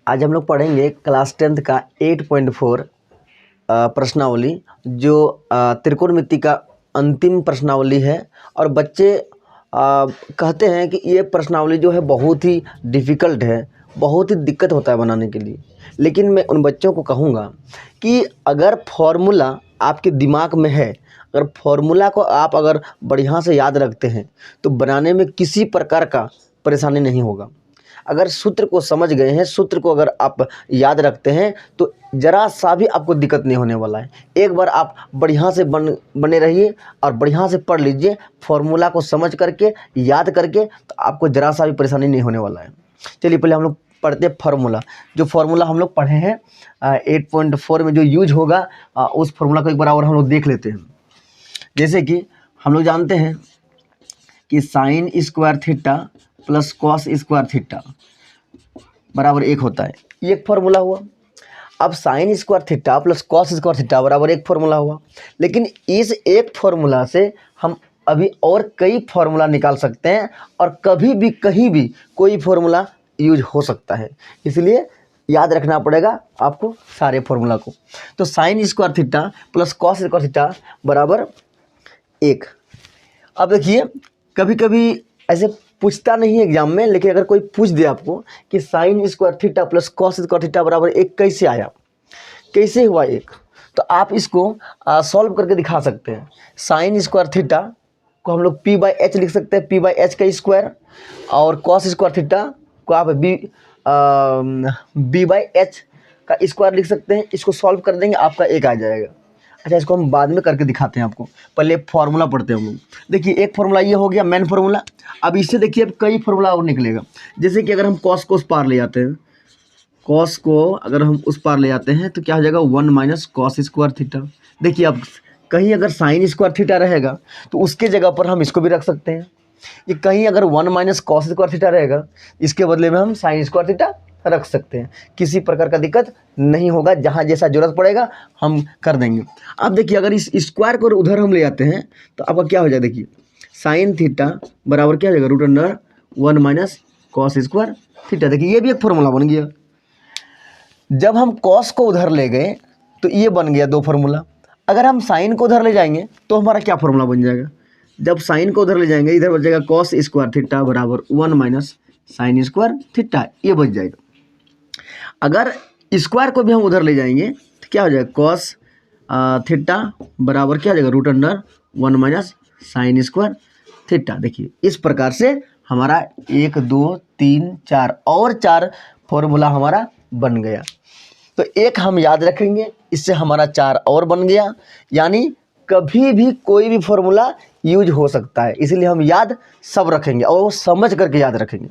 आज हम लोग पढ़ेंगे क्लास 10th का 8.4 प्रश्नावली जो त्रिकोणमिति का अंतिम प्रश्नावली है। और बच्चे कहते हैं कि ये प्रश्नावली जो है बहुत ही डिफ़िकल्ट है, बहुत ही दिक्कत होता है बनाने के लिए। लेकिन मैं उन बच्चों को कहूँगा कि अगर फॉर्मूला आपके दिमाग में है, अगर फॉर्मूला को आप अगर बढ़िया से याद रखते हैं तो बनाने में किसी प्रकार का परेशानी नहीं होगा। अगर सूत्र को समझ गए हैं, सूत्र को अगर आप याद रखते हैं तो ज़रा सा भी आपको दिक्कत नहीं होने वाला है। एक बार आप बढ़िया से बने रहिए और बढ़िया से पढ़ लीजिए, फॉर्मूला को समझ करके याद करके, तो आपको ज़रा सा भी परेशानी नहीं होने वाला है। चलिए पहले हम लोग पढ़ते हैं फार्मूला। जो फार्मूला हम लोग पढ़े हैं 8.4 में जो यूज होगा उस फार्मूला को एक बार और हम लोग देख लेते हैं। जैसे कि हम लोग जानते हैं कि sign square theta plus cos square theta बराबर 1 होता है। ये एक फार्मूला हुआ। अब sign square theta plus cos square theta बराबर एक फार्मूला हुआ। लेकिन इस एक फार्मूला से हम अभी और कई फार्मूला निकाल सकते हैं और कभी भी कहीं भी कोई फार्मूला यूज हो सकता है, इसलिए याद रखना पड़ेगा आपको सारे फार्मूला को। तो sign square theta plus cos square theta बराबर 1। अब देखिए कभी कभी ऐसे पूछता नहीं है एग्जाम में, लेकिन अगर कोई पूछ दे आपको कि sign square theta plus cos square theta बराबर 1 कैसे आया, कैसे हुआ 1, तो आप इसको सॉल्व करके दिखा सकते हैं। साइन स्क्वायर थीटा को हम लोग p/h लिख सकते हैं, p/h का स्क्वायर, और कॉस स्क्वायर थीटा को आप b/h का स्क्वायर लिख सकते हैं। इसको सॉल्व कर देंगे, आपका 1 आ जाएगा। अच्छा, इसको हम बाद में करके दिखाते हैं आपको, पहले फार्मूला पढ़ते हैं हम लोग। देखिए एक फार्मूला ये हो गया मेन फार्मूला। अब इससे देखिए अब कई फार्मूला और निकलेगा। जैसे कि अगर हम कॉस को उस पार ले जाते हैं, कॉस को अगर हम उस पार ले जाते हैं तो क्या हो जाएगा 1 माइनस कॉस स्क्वायर थीटा। देखिए अब कहीं अगर साइन स्क्वायर थीटा रहेगा तो उसके जगह पर हम इसको भी रख सकते हैं। ये कहीं अगर 1 माइनस कॉस स्क्वायर थीटा रहेगा, इसके बदले में हम साइन स्क्वायर थीटा रख सकते हैं। किसी प्रकार का दिक्कत नहीं होगा, जहाँ जैसा जरूरत पड़ेगा हम कर देंगे। अब देखिए अगर इस स्क्वायर को उधर हम ले जाते हैं तो आपका क्या हो जाएगा, देखिए साइन थीटा बराबर क्या हो जाएगा √1 माइनस कॉस स्क्वायर थीटा। देखिए ये भी एक फॉर्मूला बन गया। जब हम कॉस को उधर ले गए तो ये बन गया 2 फार्मूला। अगर हम साइन को उधर ले जाएंगे तो हमारा क्या फार्मूला बन जाएगा, जब साइन को उधर ले जाएंगे इधर बच जाएगा कॉस स्क्वायर थीटा बराबर 1 माइनस साइन स्क्वायर थीटा, ये बच जाएगा। अगर स्क्वायर को भी हम उधर ले जाएंगे तो क्या हो जाएगा कॉस थीटा बराबर क्या हो जाएगा √1 माइनस साइन स्क्वायर थीटा। देखिए इस प्रकार से हमारा 1 2 3 4 और 4 फॉर्मूला हमारा बन गया। तो एक हम याद रखेंगे, इससे हमारा 4 और बन गया। यानी कभी भी कोई भी फॉर्मूला यूज हो सकता है, इसलिए हम याद सब रखेंगे और वो समझ करके याद रखेंगे।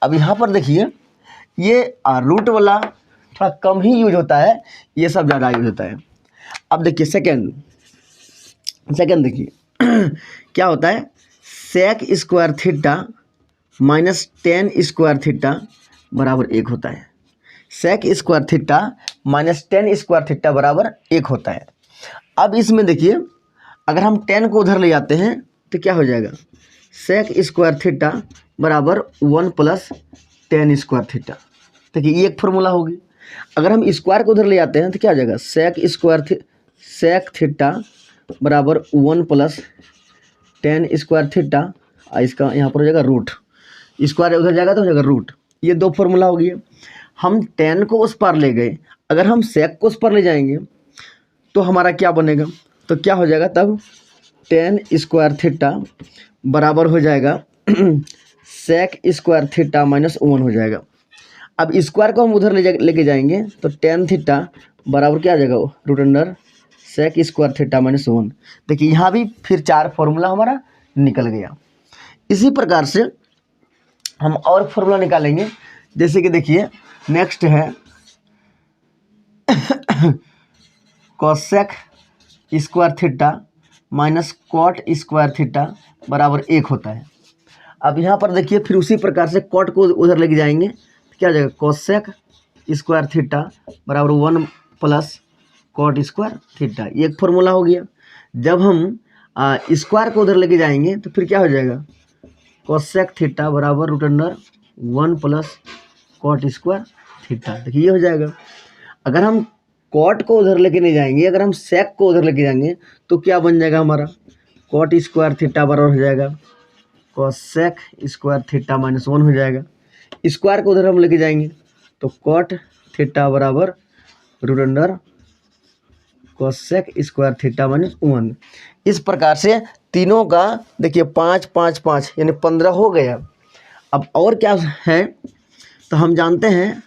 अब यहाँ पर देखिए ये रूट वाला थोड़ा कम ही यूज होता है, ये सब ज़्यादा यूज होता है। अब देखिए सेकंड देखिए क्या होता है, sec square theta minus tan square theta बराबर 1 होता है। Sec square theta minus tan square theta बराबर 1 होता है। अब इसमें देखिए अगर हम 10 को उधर ले जाते हैं तो क्या हो जाएगा, सेक स्क्वायर थीटा बराबर 1 प्लस टेन स्क्वायर थीटा। देखिए ये एक फार्मूला होगी। अगर हम स्क्वायर को उधर ले जाते हैं तो क्या हो जाएगा, सेक थीटा बराबर 1 प्लस टेन स्क्वायर थीटा, इसका यहाँ पर हो जाएगा रूट, स्क्वायर उधर जाएगा तो हो जाएगा रूट। ये 2 फार्मूला हो गया। हम 10 को उस पार ले गए, अगर हम सेक को उस पार ले जाएंगे तो हमारा क्या बनेगा, तो क्या हो जाएगा तब टेन स्क्वायर थीटा बराबर हो जाएगा सेक स्क्वायर थीटा माइनस 1 हो जाएगा। अब स्क्वायर को हम उधर लेके जाएंगे तो टेन थीटा बराबर क्या आ जाएगा √, सेक स्क्वायर थीटा माइनस 1। देखिए यहाँ भी फिर 4 फार्मूला हमारा निकल गया। इसी प्रकार से हम और फार्मूला निकालेंगे। जैसे कि देखिए नेक्स्ट है cosec square theta minus cot square theta बराबर 1 होता है। अब यहाँ पर देखिए फिर उसी प्रकार से कॉट को उधर लेके जाएंगे तो क्या हो जाएगा कोसेक स्क्वायर थीटा बराबर 1 प्लस कॉट स्क्वायर थीटा, ये एक फार्मूला हो गया। जब हम स्क्वायर को उधर लेके जाएंगे तो फिर क्या हो जाएगा कोसेक थीटा बराबर √1 प्लस कॉट स्क्वायर थीटा। देखिए ये हो जाएगा। अगर हम कॉट को उधर लेके नहीं जाएंगे, अगर हम सेक को उधर लेके जाएंगे तो क्या बन जाएगा हमारा, कॉट स्क्वायर थीटा बराबर हो जाएगा कोसेक स्क्वायर थीटा माइनस 1 हो जाएगा। स्क्वायर को उधर हम लेके जाएंगे तो कॉट थीटा बराबर root under cosec square theta minus 1। इस प्रकार से तीनों का देखिए 5 5 5 यानी 15 हो गया। अब और क्या है, तो हम जानते हैं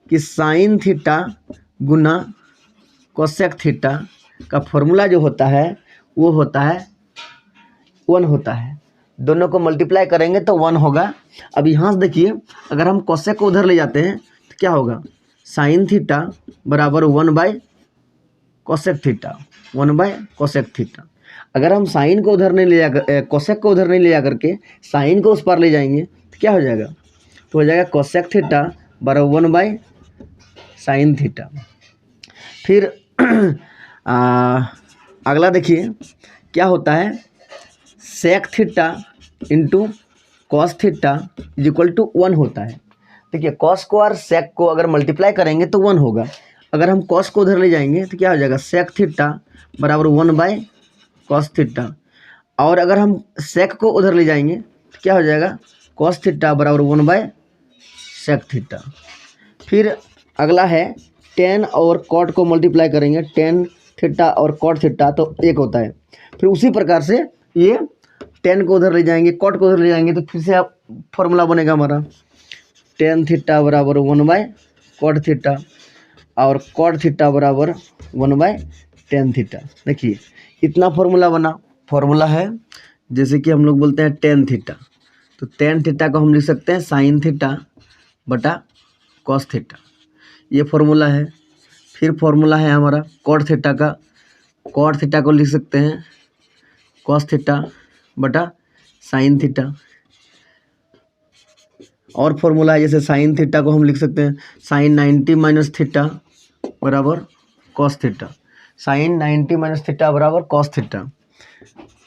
कि साइन थीटा गुना कोसेक थीटा का फॉर्मूला जो होता है वो होता है 1 होता है। दोनों को मल्टीप्लाई करेंगे तो 1 होगा। अब यहाँ से देखिए, अगर हम कोसेक को उधर ले जाते हैं तो क्या होगा, साइन थीटा बराबर 1 bye cosec theta, 1 bye cosec theta. अगर हम साइन को उधर नहीं ले जाकर, कोसेक को उधर नहीं ले जा करके साइन को उस पर ले जाएंगे तो क्या हो जाएगा, तो हो जाएगा कोसेक थीटा बराबर 1 बाय साइन थीटा। फिर अगला देखिए क्या होता है, sec theta into cos theta is equal to 1 होता है। देखिए कॉस को और सेक को अगर मल्टीप्लाई करेंगे तो 1 होगा। अगर हम कॉस को उधर ले जाएंगे तो क्या हो जाएगा, सेक थीटा बराबर 1 बाय कॉस थीटा। और अगर हम सेक को उधर ले जाएंगे तो क्या हो जाएगा, कॉस थीटा बराबर 1 बाय सेक थीटा। फिर अगला है टेन और कॉट को मल्टीप्लाई करेंगे, टेन थीटा और कॉट थीटा तो 1 होता है। फिर उसी प्रकार से ये टेन को उधर ले जाएंगे, कॉट को उधर ले जाएंगे तो फिर से आप फॉर्मूला बनेगा हमारा टेन थीटा बराबर 1 बाय कॉट थीटा और कॉट थीटा बराबर 1 बाय टेन थीटा। देखिए इतना फॉर्मूला बना। फॉर्मूला है जैसे कि हम लोग बोलते हैं टेन थीटा, तो टेन थीटा को हम लिख सकते हैं साइन थीटा बटा कॉस थीटा, ये फॉर्मूला है। फिर फॉर्मूला है हमारा कॉट थीटा का, कॉट थीटा को लिख सकते हैं कॉस थीटा बटा साइन थीटा। और फॉर्मूला है जैसे साइन थीटा को हम लिख सकते हैं साइन 90 माइनस थीटा बराबर cos theta, sine 90 minus theta बराबर कॉस थीटा।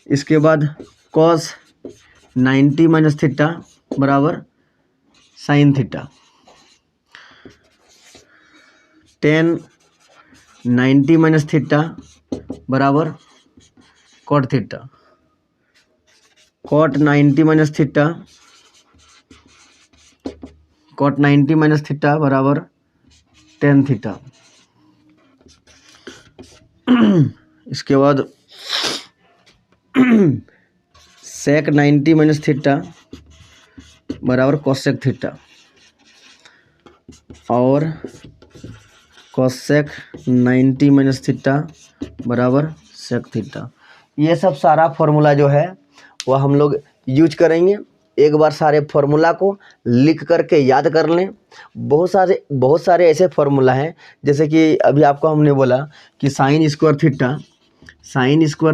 इसके बाद कॉस 90 माइनस थीटा बराबर sine theta, tan 90 minus theta बराबर cot theta, cot 90 minus theta, cot 90 minus theta बराबर टेन थीटा। इसके बाद सेक 90 माइनस थीटा बराबर कोसेक थीटा और कोसेक 90 माइनस थीटा बराबर सेक थीटा। ये सब सारा फॉर्मूला जो है वह हम लोग यूज करेंगे। एक बार सारे फार्मूला को लिख करके याद कर लें। बहुत सारे ऐसे फार्मूला हैं, जैसे कि अभी आपको हमने बोला कि sign square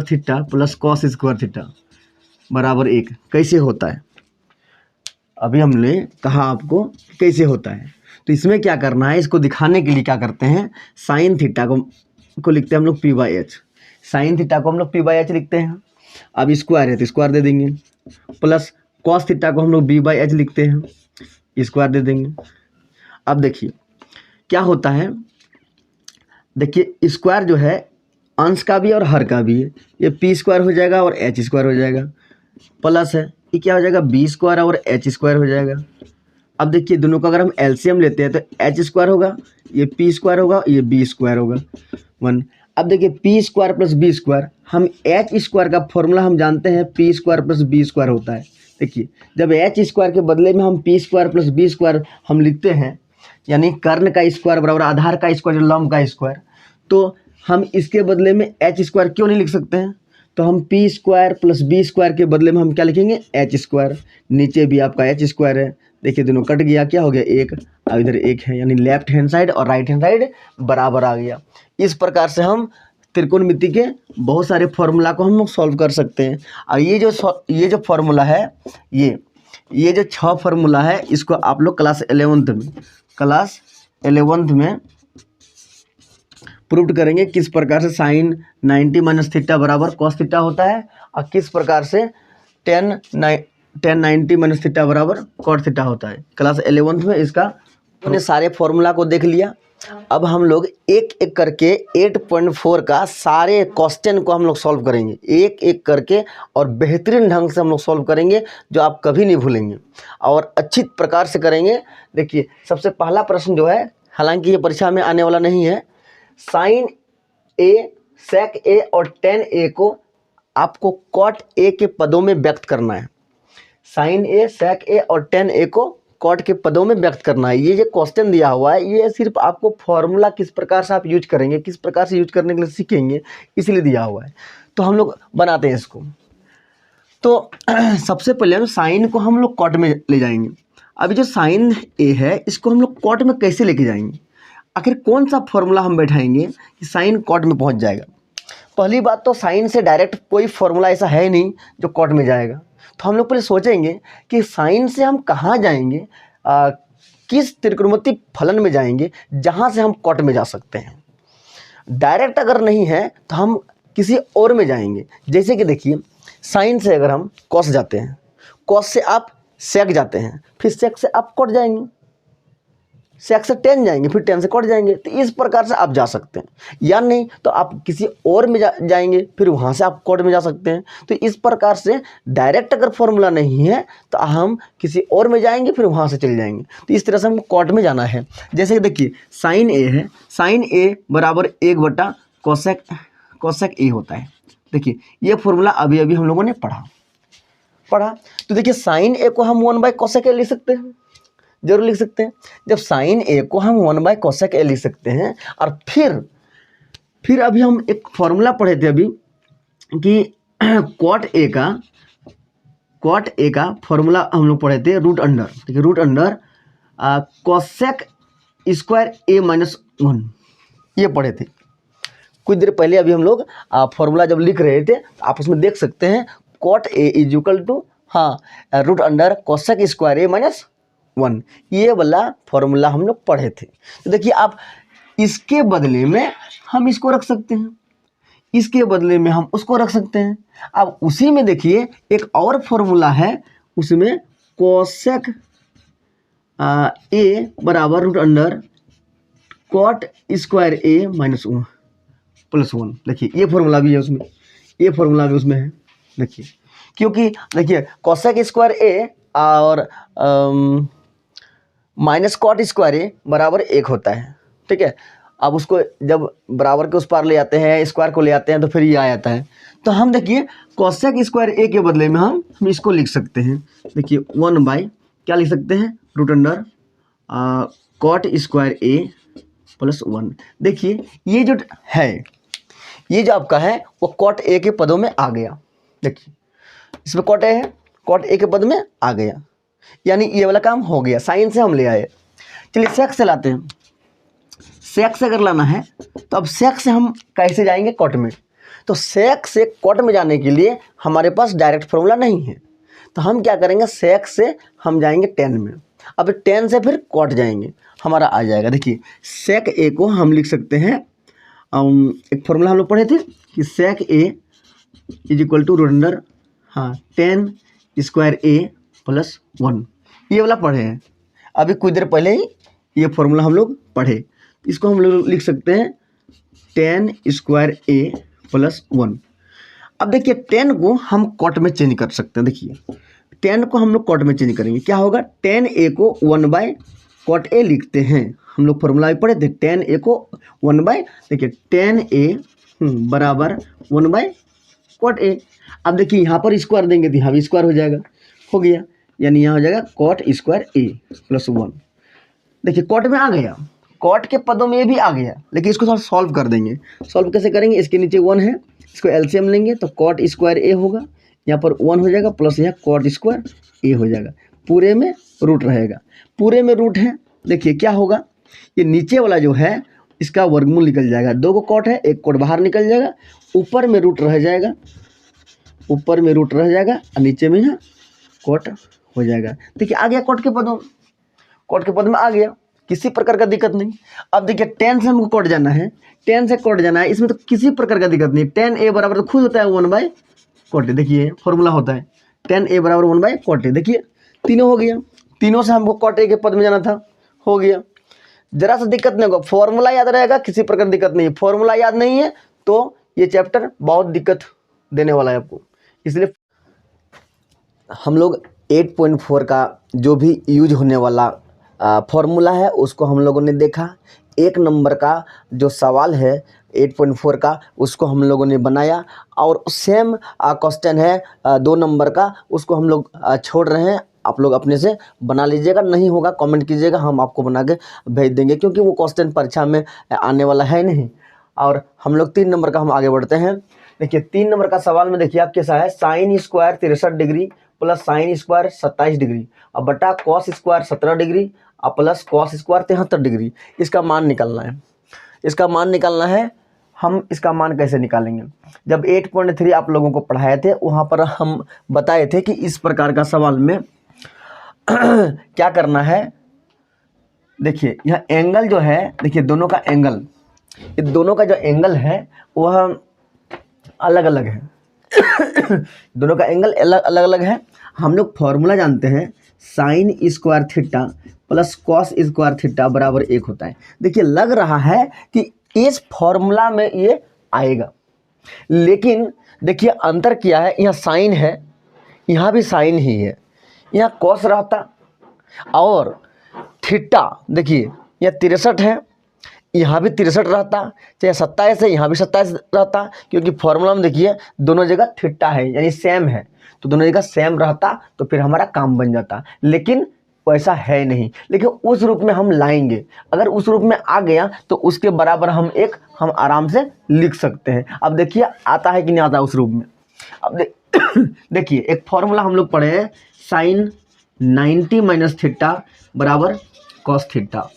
theta plus cos square theta बराबर 1 कैसे होता है। अभी हमने कहा आपको कैसे होता है, तो इसमें क्या करना है, इसको दिखाने के लिए क्या करते हैं, साइन थीटा को लिखते हैं हम लोग P by H, sign theta को हम लोग पी बाई एच लिखते हैं। अब स्क्वायर है तो स्क्वायर दे देंगे, प्लस कॉस थीटा को हम लोग बी बाई एच लिखते हैं, स्क्वायर दे देंगे। अब देखिए क्या होता है, देखिए स्क्वायर जो है अंश का भी और हर का भी है, ये पी स्क्वायर हो जाएगा और एच स्क्वायर हो जाएगा, प्लस है ये क्या हो जाएगा बी स्क्वायर और एच स्क्वायर हो जाएगा। अब देखिए दोनों का अगर हम एलसीएम लेते हैं तो एच स्क्वायर होगा, ये पी स्क्वायर होगा, ये बी स्क्वायर होगा 1। अब देखिए p square plus b square, हम एच स्क्वायर का फॉर्मूला हम जानते हैं p square plus b square होता है। देखिए जब एच स्क्वायर के बदले में हम p square plus b square हम लिखते हैं, यानी कर्ण का स्क्वायर बराबर आधार का स्क्वायर लंब का स्क्वायर, तो हम इसके बदले में एच स्क्वायर क्यों नहीं लिख सकते हैं, तो हम p square plus b square के बदले में हम क्या लिखेंगे एच स्क्वायर, नीचे भी आपका एच स्क्वायर है। देखिए दोनों कट गया, क्या हो गया 1, अब इधर 1 है, यानी लेफ्ट हैंड साइड और राइट हैंड साइड बराबर आ गया। इस प्रकार से हम त्रिकोणमिति के बहुत सारे फॉर्मूला को हम लोग सॉल्व कर सकते हैं। और ये जो फॉर्मूला है, ये जो 6 फार्मूला है, इसको आप लोग क्लास 11th में प्रूव करेंगे किस प्रकार से साइन 90 माइनस थीटा बराबर कॉस थीटा होता है और किस प्रकार से टेन 90 माइनस थीटा बराबर कॉट थीटा होता है। क्लास 11th में इसका हमने सारे फॉर्मूला को देख लिया। अब हम लोग एक एक करके 8.4 का सारे क्वेश्चन को हम लोग सॉल्व करेंगे, एक एक करके, और बेहतरीन ढंग से हम लोग सॉल्व करेंगे जो आप कभी नहीं भूलेंगे और अच्छी प्रकार से करेंगे। देखिए सबसे पहला प्रश्न जो है, हालांकि ये परीक्षा में आने वाला नहीं है, साइन ए, सेक ए और टेन ए को आपको कॉट ए के पदों में व्यक्त करना है। साइन ए, सेक ए और टेन ए को कॉट के पदों में व्यक्त करना है। ये जो क्वेश्चन दिया हुआ है ये सिर्फ आपको फॉर्मूला किस प्रकार से आप यूज करेंगे, किस प्रकार से यूज करने के लिए सीखेंगे, इसलिए दिया हुआ है। तो हम लोग बनाते हैं इसको। तो सबसे पहले हम साइन को हम लोग कॉट में ले जाएंगे। अभी जो साइन ए है इसको हम लोग कॉट में कैसे लेके जाएंगे, आखिर कौन सा फॉर्मूला हम बैठाएंगे कि साइन कॉट में पहुंच जाएगा। पहली बात तो साइन से डायरेक्ट कोई फॉर्मूला ऐसा है नहीं जो कॉट में जाएगा। तो हम लोग पहले सोचेंगे कि साइन से हम कहाँ जाएंगे, किस त्रिकोणमितीय फलन में जाएंगे जहाँ से हम कॉट में जा सकते हैं। डायरेक्ट अगर नहीं है तो हम किसी और में जाएंगे। जैसे कि देखिए साइन से अगर हम कॉस जाते हैं, कॉस से आप सेक जाते हैं, फिर सेक से आप कॉट जाएंगे, सेक से टेन जाएंगे, फिर टेन से कॉट जाएंगे। तो इस प्रकार से आप जा सकते हैं। या नहीं तो आप किसी और में जाएंगे, फिर वहाँ से आप कॉट में जा सकते हैं। तो इस प्रकार से डायरेक्ट अगर फॉर्मूला नहीं है तो हम किसी और में जाएंगे, फिर वहाँ से चले जाएंगे। तो इस तरह से हमको कॉट में जाना है। जैसे कि देखिए साइन ए है, साइन ए बराबर 1 कोसेक ए होता है। देखिए ये फॉर्मूला अभी अभी हम लोगों ने पढ़ा। तो देखिए साइन ए को हम 1 कोसेक ए लिख सकते हैं, जरूर लिख सकते हैं। जब साइन ए को हम 1 कोसेक ए लिख सकते हैं, और फिर अभी हम एक फॉर्मूला पढ़े थे अभी कि कॉट ए का फॉर्मूला हम लोग पढ़े थे रूट अंडर, ठीक है, root under cosec square a -1, ये पढ़े थे कुछ देर पहले। अभी हम लोग फॉर्मूला जब लिख रहे थे आप उसमें देख सकते हैं cot a is equal to root under cosec square a -1, ये वाला फॉर्मूला हम लोग पढ़े थे। तो देखिए आप इसके बदले में हम इसको रख सकते हैं, इसके बदले में हम उसको रख सकते हैं। अब उसी में देखिए एक और फॉर्मूला है, उसमें कोसेक ए बराबर root under cot square a -1 देखिए ये फॉर्मूला भी है उसमें, ये फॉर्मूला भी उसमें है। देखिए क्योंकि देखिए कोसेक स्क्वायर ए और माइनस कॉट स्क्वायर ए बराबर 1 होता है, ठीक है। अब उसको जब बराबर के उस पार ले आते हैं, स्क्वायर को ले आते हैं, तो फिर ये आ जाता है। तो हम देखिए कोसेक स्क्वायर ए के बदले में हम इसको लिख सकते हैं। देखिए 1 क्या लिख सकते हैं, root under cot square a +1। देखिए ये जो है, ये जो आपका है वो कॉट ए के पदों में आ गया। देखिए इसमें कॉट ए है, कॉट ए के पद में आ गया, यानी ये वाला काम हो गया। साइन से हम ले आए। चलिए सेक से लाते हैं। सेक से अगर लाना है तो अब सेक से हम कैसे जाएंगे कॉट में। तो सेक से कॉट में जाने के लिए हमारे पास डायरेक्ट फॉर्मूला नहीं है, तो हम क्या करेंगे, सेक से हम जाएंगे 10 में। अब 10 से फिर कॉट जाएंगे, हमारा आ जाएगा। देखिए सेक ए को हम लिख सकते हैं, एक फॉर्मूला हम लोग पढ़े थे कि sec a is equal to root under 10 square a +1, ये वाला पढ़े हैं अभी कुछ देर पहले ही। ये फॉर्मूला हम लोग पढ़े, इसको हम लोग लिख सकते हैं 10 स्क्वायर ए +1। अब देखिए 10 को हम कॉट में चेंज कर सकते हैं। देखिए 10 को हम लोग कॉट में चेंज करेंगे, क्या होगा, 10 ए को 1 कॉट ए लिखते हैं। हम लोग फॉर्मूला भी पढ़े थे, 10 ए को 1 देखिए 10 ए बराबर 1 कॉट ए। अब देखिए यहाँ पर स्क्वायर देंगे तो यहाँ भी स्क्वायर हो जाएगा, हो गया, यानी यहाँ हो जाएगा कॉट स्क्वायर ए +1। देखिए कॉट में आ गया, कॉट के पदों में ये भी आ गया, लेकिन इसको थोड़ा सॉल्व कर देंगे। सॉल्व कैसे करेंगे, इसके नीचे 1 है, इसको एलसीएम लेंगे तो कॉट स्क्वायर ए होगा, यहाँ पर 1 हो जाएगा, प्लस यहाँ कॉट स्क्वायर ए हो जाएगा, पूरे में रूट रहेगा, पूरे में रूट है। देखिए क्या होगा, ये नीचे वाला जो है इसका वर्गमूल निकल जाएगा, 2 को कॉट है, 1 कॉट बाहर निकल जाएगा, ऊपर में रूट रह जाएगा, ऊपर में रूट रह जाएगा और नीचे में यहाँ कॉट हो जाएगा। देखिए आ गया कॉट के पदों, कॉट के पद में आ गया, किसी प्रकार का दिक्कत नहीं। अब देखिए 10 से हमको कॉट जाना है, 10 से कॉट जाना है, इसमें तो किसी प्रकार का दिक्कत नहीं। 10 ए बराबर तो खुद होता है 1 कॉट ए, देखिए फॉर्मूला होता है 10 ए बराबर 1 कॉट ए। देखिए तीनों हो गया, तीनों से हमको कॉट ए के पद में जाना था, हो गया। जरा सा दिक्कत नहीं होगा, फॉर्मूला याद रहेगा, किसी प्रकार दिक्कत नहीं है। फॉर्मूला याद नहीं है तो ये चैप्टर बहुत दिक्कत देने वाला है आपको। इसलिए हम लोग 8.4 का जो भी यूज होने वाला फॉर्मूला है उसको हम लोगों ने देखा। 1 नंबर का जो सवाल है 8.4 का उसको हम लोगों ने बनाया, और सेम क्वेश्चन है 2 नंबर का, उसको हम लोग छोड़ रहे हैं। आप लोग अपने से बना लीजिएगा, नहीं होगा कमेंट कीजिएगा, हम आपको बना के भेज देंगे, क्योंकि वो क्वेश्चन परीक्षा में आने वाला है नहीं। और हम लोग 3 नंबर का हम आगे बढ़ते हैं। देखिए 3 नंबर का सवाल में देखिए आप कैसा है, sine square 63 degree plus sine square 27 degree अब बटा कॉस स्क्वायर 17 डिग्री और प्लस कॉस स्क्वायर 73 डिग्री। इसका मान निकालना है, इसका मान निकालना है। हम इसका मान कैसे निकालेंगे? जब 8.3 आप लोगों को पढ़ाए थे वहाँ पर हम बताए थे कि इस प्रकार का सवाल में क्या करना है। देखिए यह एंगल जो है, देखिए दोनों का एंगल, ये दोनों का जो एंगल है वह अलग अलग है दोनों का एंगल अलग अलग है। हम लोग फॉर्मूला जानते हैं, sign square theta plus cos square theta बराबर 1 होता है। देखिए लग रहा है कि इस फॉर्मूला में ये आएगा, लेकिन देखिए अंतर क्या है, यहाँ साइन है, यहाँ भी साइन ही है, यहाँ कॉस रहता, और थीटा देखिए यहाँ 63 है, यहाँ भी 63 रहता, चाहे 27 है यहाँ भी 27 रहता, क्योंकि फॉर्मूला में देखिए दोनों जगह थीटा है यानी सेम है, तो दोनों जगह सेम रहता तो फिर हमारा काम बन जाता। लेकिन वैसा है नहीं, लेकिन उस रूप में हम लाएंगे। अगर उस रूप में आ गया तो उसके बराबर हम आराम से लिख सकते हैं। अब देखिए आता है कि नहीं आता उस रूप में। अब देखिए एक फॉर्मूला हम लोग पढ़े हैं, साइन 90 माइनस थीटा बराबर कॉस थीटा,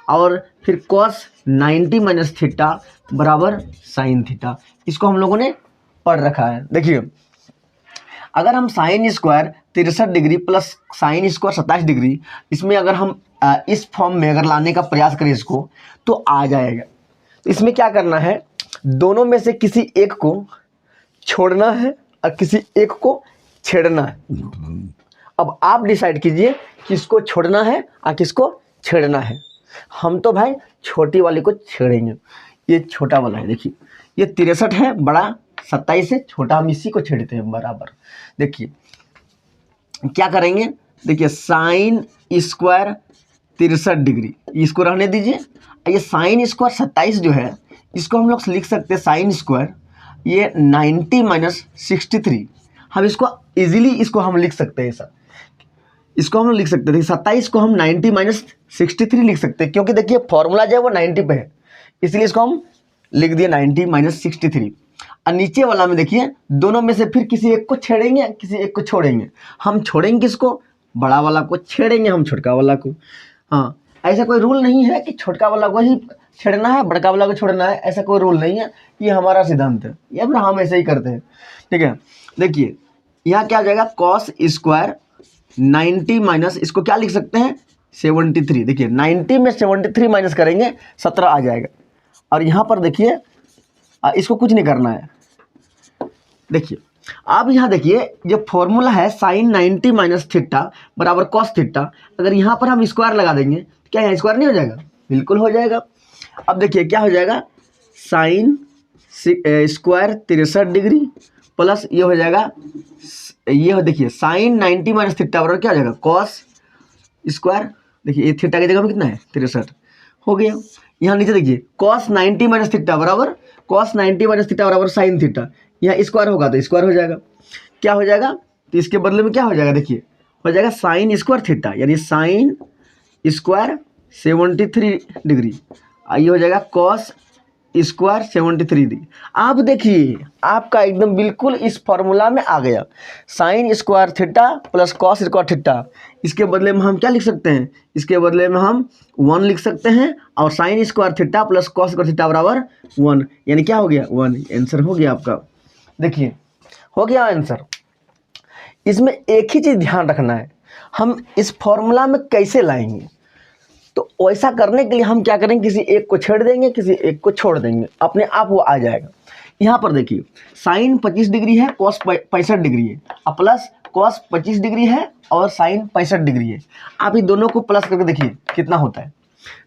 और फिर कॉस 90 माइनस थीटा बराबर साइन थीटा। इसको हम लोगों ने पढ़ रखा है। देखिए अगर हम sine square 63 degree plus sine square 27 degree, इसमें अगर हम इस फॉर्म में अगर लाने का प्रयास करें इसको, तो आ जाएगा। तो इसमें क्या करना है, दोनों में से किसी एक को छोड़ना है और किसी एक को छेड़ना है। अब आप डिसाइड कीजिए किसको छोड़ना है और किसको छेड़ना है। हम तो भाई छोटी वाली को छेड़ेंगे, ये छोटा वाला है। देखिए ये 63 है बड़ा, 27 है छोटा, हम इसी को छेड़ते हैं बराबर। देखिए क्या करेंगे, देखिए साइन स्क्वायर 63 डिग्री इसको रहने दीजिए, ये साइन स्क्वायर 27 जो है इसको हम लोग लिख सकते हैं साइन स्क्वायर ये 90 माइनस 63। हम इसको इजीली इसको हम लिख सकते हैं ऐसा, इसको हम लिख सकते हैं 27 को हम 90 माइनस 63 लिख सकते हैं, क्योंकि देखिए फॉर्मूला जो है वो 90 पे है, इसलिए इसको हम लिख दिए 90 माइनस 63। और नीचे वाला में देखिए दोनों में से फिर किसी एक को छेड़ेंगे किसी एक को छोड़ेंगे। हम छोड़ेंगे किसको, बड़ा वाला को, छेड़ेंगे हम छोटका वाला को। हाँ ऐसा कोई रूल नहीं है कि छोटका वाला को ही छेड़ना है बड़का वाला को छोड़ना है, ऐसा कोई रूल नहीं है, ये हमारा सिद्धांत है, ये हम ऐसे ही करते हैं। ठीक है, देखिए यहाँ क्या आ जाएगा, कॉस स्क्वायर 90 माइनस इसको क्या लिख सकते हैं 73। देखिए 90 में 73 माइनस करेंगे 17 आ जाएगा। और यहाँ पर देखिए इसको कुछ नहीं करना है। देखिए अब यहाँ देखिए जो फॉर्मूला है साइन 90 माइनस थीटा बराबर कॉस थीटा, अगर यहाँ पर हम स्क्वायर लगा देंगे तो क्या यहाँ स्क्वायर नहीं हो जाएगा, बिल्कुल हो जाएगा। अब देखिए क्या हो जाएगा, साइन स्क्वायर 63 डिग्री प्लस ये हो जाएगा, ये देखिए साइन 90 माइनस थीटा बराबर क्या हो जाएगा कॉस स्क्वायर, देखिए ये थीटा की जगह में कितना है 63 हो गया। यहाँ नीचे देखिए कॉस 90 माइनस थीटा बराबर कॉस 90 माइनस थीटा बराबर साइन थीटा, यहाँ स्क्वायर होगा तो स्क्वायर हो जाएगा। क्या हो जाएगा, तो इसके बदले में क्या हो जाएगा, देखिए हो जाएगा साइन स्क्वायर थीटा यानी साइन स्क्वायर 73 डिग्री, ये हो जाएगा कॉस स्क्वायर 73 डिग्री। आप देखिए आपका एकदम बिल्कुल इस फॉर्मूला में आ गया, sign square theta plus cos square theta. इसके बदले में हम क्या लिख सकते हैं, इसके बदले में हम 1 लिख सकते हैं, और sign square theta plus cos square theta बराबर 1, यानी क्या हो गया 1, आंसर हो गया आपका। देखिए हो गया आंसर। इसमें एक ही चीज़ ध्यान रखना है, हम इस फॉर्मूला में कैसे लाएंगे, तो वैसा करने के लिए हम क्या करेंगे, किसी एक को छेड़ देंगे किसी एक को छोड़ देंगे, अपने आप वो आ जाएगा। यहाँ पर देखिए साइन 25 डिग्री है कॉस 65 डिग्री है, और प्लस कॉस 25 डिग्री है और साइन 65 डिग्री है। आप ये दोनों को प्लस करके देखिए कितना होता है,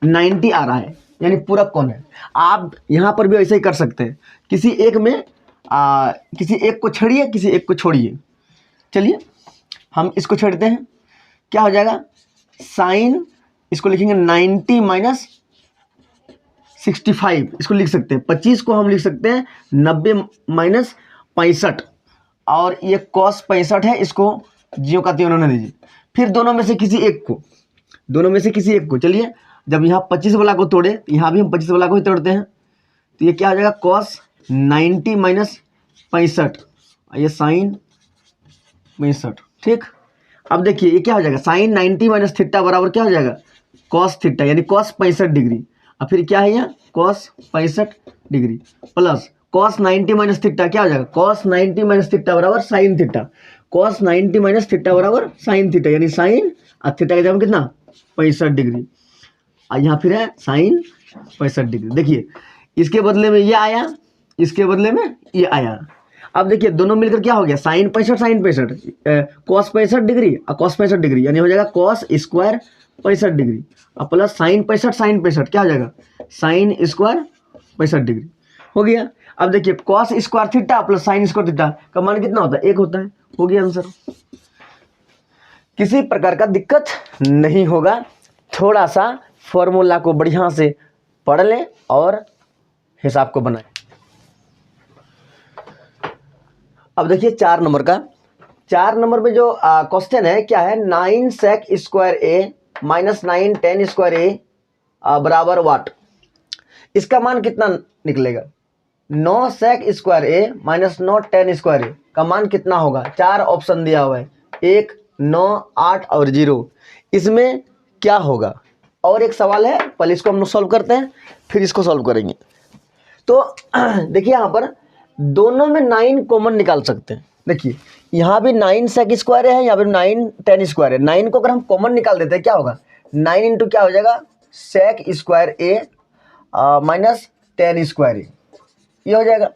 90 आ रहा है, यानी पूरक कौन है। आप यहाँ पर भी ऐसे ही कर सकते हैं, किसी एक में किसी एक को छेड़िए, किसी एक को छोड़िए। चलिए हम इसको छेड़ते हैं, क्या हो जाएगा, साइन इसको लिखेंगे 90 माइनस 65, इसको लिख सकते हैं। 25 को हम लिख सकते हैं 90 माइनस 65, और ये कॉस 65 है, इसको जियो का त्यों उन्होंने दीजिए। फिर दोनों में से किसी एक को, चलिए जब यहाँ 25 वाला को तोड़े, यहाँ भी हम 25 वाला को ही तोड़ते हैं, तो ये क्या हो जाएगा, कॉस 90 माइनस 65, ये साइन 65। ठीक, अब देखिए ये क्या हो जाएगा, साइन 90 माइनस थीटा बराबर क्या हो जाएगा, कॉस थीटा, यानी कॉस 65 डिग्री। और फिर क्या है यहाँ, cos 65 degree plus cos 90 minus theta, क्या हो जाएगा, कॉस 90 माइनस थीटा बराबर sine theta, cos 90 minus theta बराबर साइन थीटा, यानी साइन और थीटा का जगह कितना, 65 डिग्री। और यहाँ फिर है साइन 65 डिग्री। देखिए इसके बदले में ये आया, इसके बदले में ये आया। अब देखिए दोनों मिलकर क्या हो गया, साइन 65 साइन 65, कॉस 65 डिग्री और कॉस 65 डिग्री, यानी हो जाएगा कॉस स्क्वायर 65 डिग्री और प्लस साइन 65 साइन 65, क्या हो जाएगा, साइन स्क्वायर 65 डिग्री हो गया। अब देखिए cos square theta plus sine square theta का मान कितना होता है, 1 होता है। हो गया आंसर। किसी प्रकार का दिक्कत नहीं होगा, थोड़ा सा फॉर्मूला को बढ़िया से पढ़ लें और हिसाब को बनाएं। अब देखिए 4 नंबर का, 4 नंबर में जो क्वेश्चन है क्या है, 9 sec square a minus 9 10 square ए बराबर वाट। इसका मान कितना निकलेगा, 9 sec square a minus 9 10 square ए का मान कितना होगा। 4 ऑप्शन दिया हुआ है, 1 9 8 और 0। इसमें क्या होगा, और एक सवाल है, पहले इसको हम लोग सॉल्व करते हैं फिर इसको सॉल्व करेंगे। तो देखिए यहाँ पर दोनों में 9 कॉमन निकाल सकते हैं। देखिए यहाँ भी 9 सेक स्क्वायर है, यहाँ पे 9 10 स्क्वायर है। 9 को अगर हम कॉमन निकाल देते हैं क्या होगा, 9 इंटू क्या हो जाएगा, sec square a minus 10 square ए, ये हो जाएगा।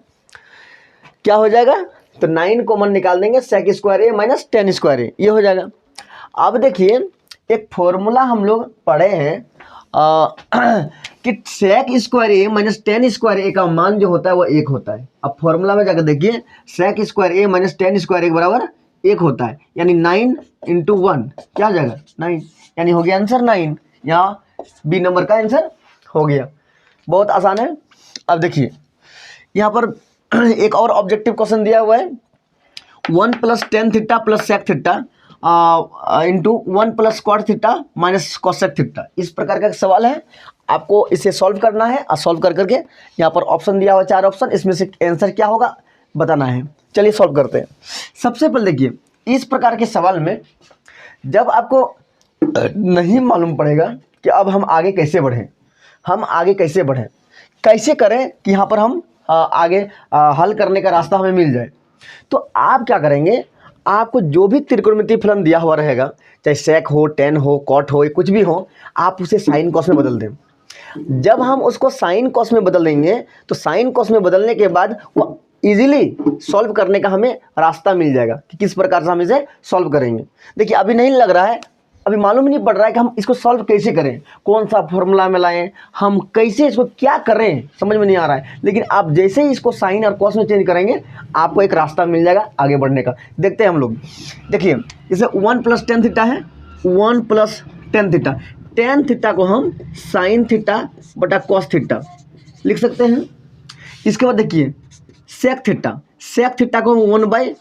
क्या हो जाएगा, तो 9 कॉमन निकाल देंगे, sec square a minus 10 square ए, ये हो जाएगा। अब देखिए एक फॉर्मूला हम लोग पढ़े हैं कि sec square a minus 10 square ए का मान जो होता है वो 1 होता है। अब फॉर्मूला में जाकर देखिए, sec square a minus 10 square ए बराबर 1 होता है, यानी 9 इंटू 1 क्या हो जाएगा, 9, यानी हो गया आंसर 9। यहाँ बी नंबर का आंसर हो गया, बहुत आसान है। अब देखिए यहाँ पर एक और ऑब्जेक्टिव क्वेश्चन दिया हुआ है, 1 plus tan theta plus sec theta into 1 plus square theta minus cosec theta. इस प्रकार का सवाल है, आपको इसे सॉल्व करना है और सॉल्व कर करके यहाँ पर ऑप्शन दिया हुआ 4 ऑप्शन, इसमें से आंसर क्या होगा बताना है। चलिए सॉल्व करते हैं। सबसे पहले देखिए इस प्रकार के सवाल में जब आपको नहीं मालूम पड़ेगा कि अब हम आगे कैसे बढ़ें, कैसे करें कि यहाँ पर हम आगे हल करने का रास्ता हमें मिल जाए, तो आप क्या करेंगे, आपको जो भी त्रिकोणमितीय फलन दिया हुआ रहेगा, चाहे सेक हो, टेन हो, कॉट हो, कुछ भी हो, आप उसे साइन कॉस में बदल दें। जब हम उसको साइन कॉस में बदल देंगे तो साइन कॉस में बदलने के बाद वो इजीली सॉल्व करने का हमें रास्ता मिल जाएगा कि किस प्रकार से हम इसे सॉल्व करेंगे। देखिए अभी नहीं लग रहा है, अभी मालूम नहीं पड़ रहा है कि हम इसको सॉल्व कैसे करें, कौन सा फॉर्मूला में लाएं, हम कैसे इसको क्या करें, समझ में नहीं आ रहा है। लेकिन आप जैसे ही इसको साइन और कॉस में चेंज करेंगे आपको एक रास्ता मिल जाएगा आगे बढ़ने का। देखते हैं हम लोग। देखिए जैसे 1 प्लस टेन थीटा है, 1 plus tan theta, ten theta को हम साइन थीटा बटा कॉस थीटा लिख सकते हैं। इसके बाद देखिए सेक थीटा को हम 1 बाई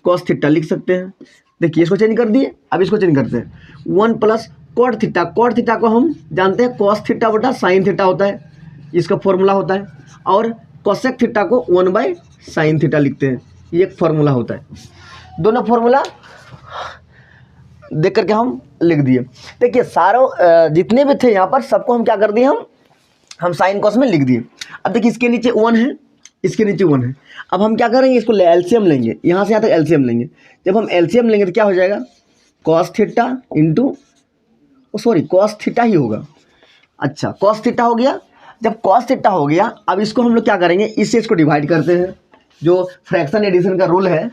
कॉस थीटा लिख सकते हैं। देखिए इसको चेंज कर दिए, अब इसको चेंज करते हैं, 1 प्लस कॉट थीटा को हम जानते हैं कॉस थीटा बटा साइन थीटा होता है, इसका फॉर्मूला होता है। और कोसेक थीटा को 1 बाई साइन थीटा लिखते हैं, ये एक फॉर्मूला होता है। दोनों फॉर्मूला देख करके हम लिख दिए। देखिए सारों जितने भी थे यहाँ पर सबको हम क्या कर दिए, हम साइन कॉस में लिख दिए। अब देखिए इसके नीचे 1 है, इसके नीचे 1 है। अब हम क्या करेंगे, इसको एलसीएम लेंगे, यहाँ से यहाँ तक एलसीएम लेंगे। जब हम एलसीएम लेंगे तो क्या हो जाएगा, cos theta into cos theta ही होगा। अच्छा कॉस थीटा हो गया। जब कॉस थीटा हो गया अब इसको हम लोग क्या करेंगे, इससे इसको डिवाइड करते हैं, जो फ्रैक्शन एडिशन का रूल है,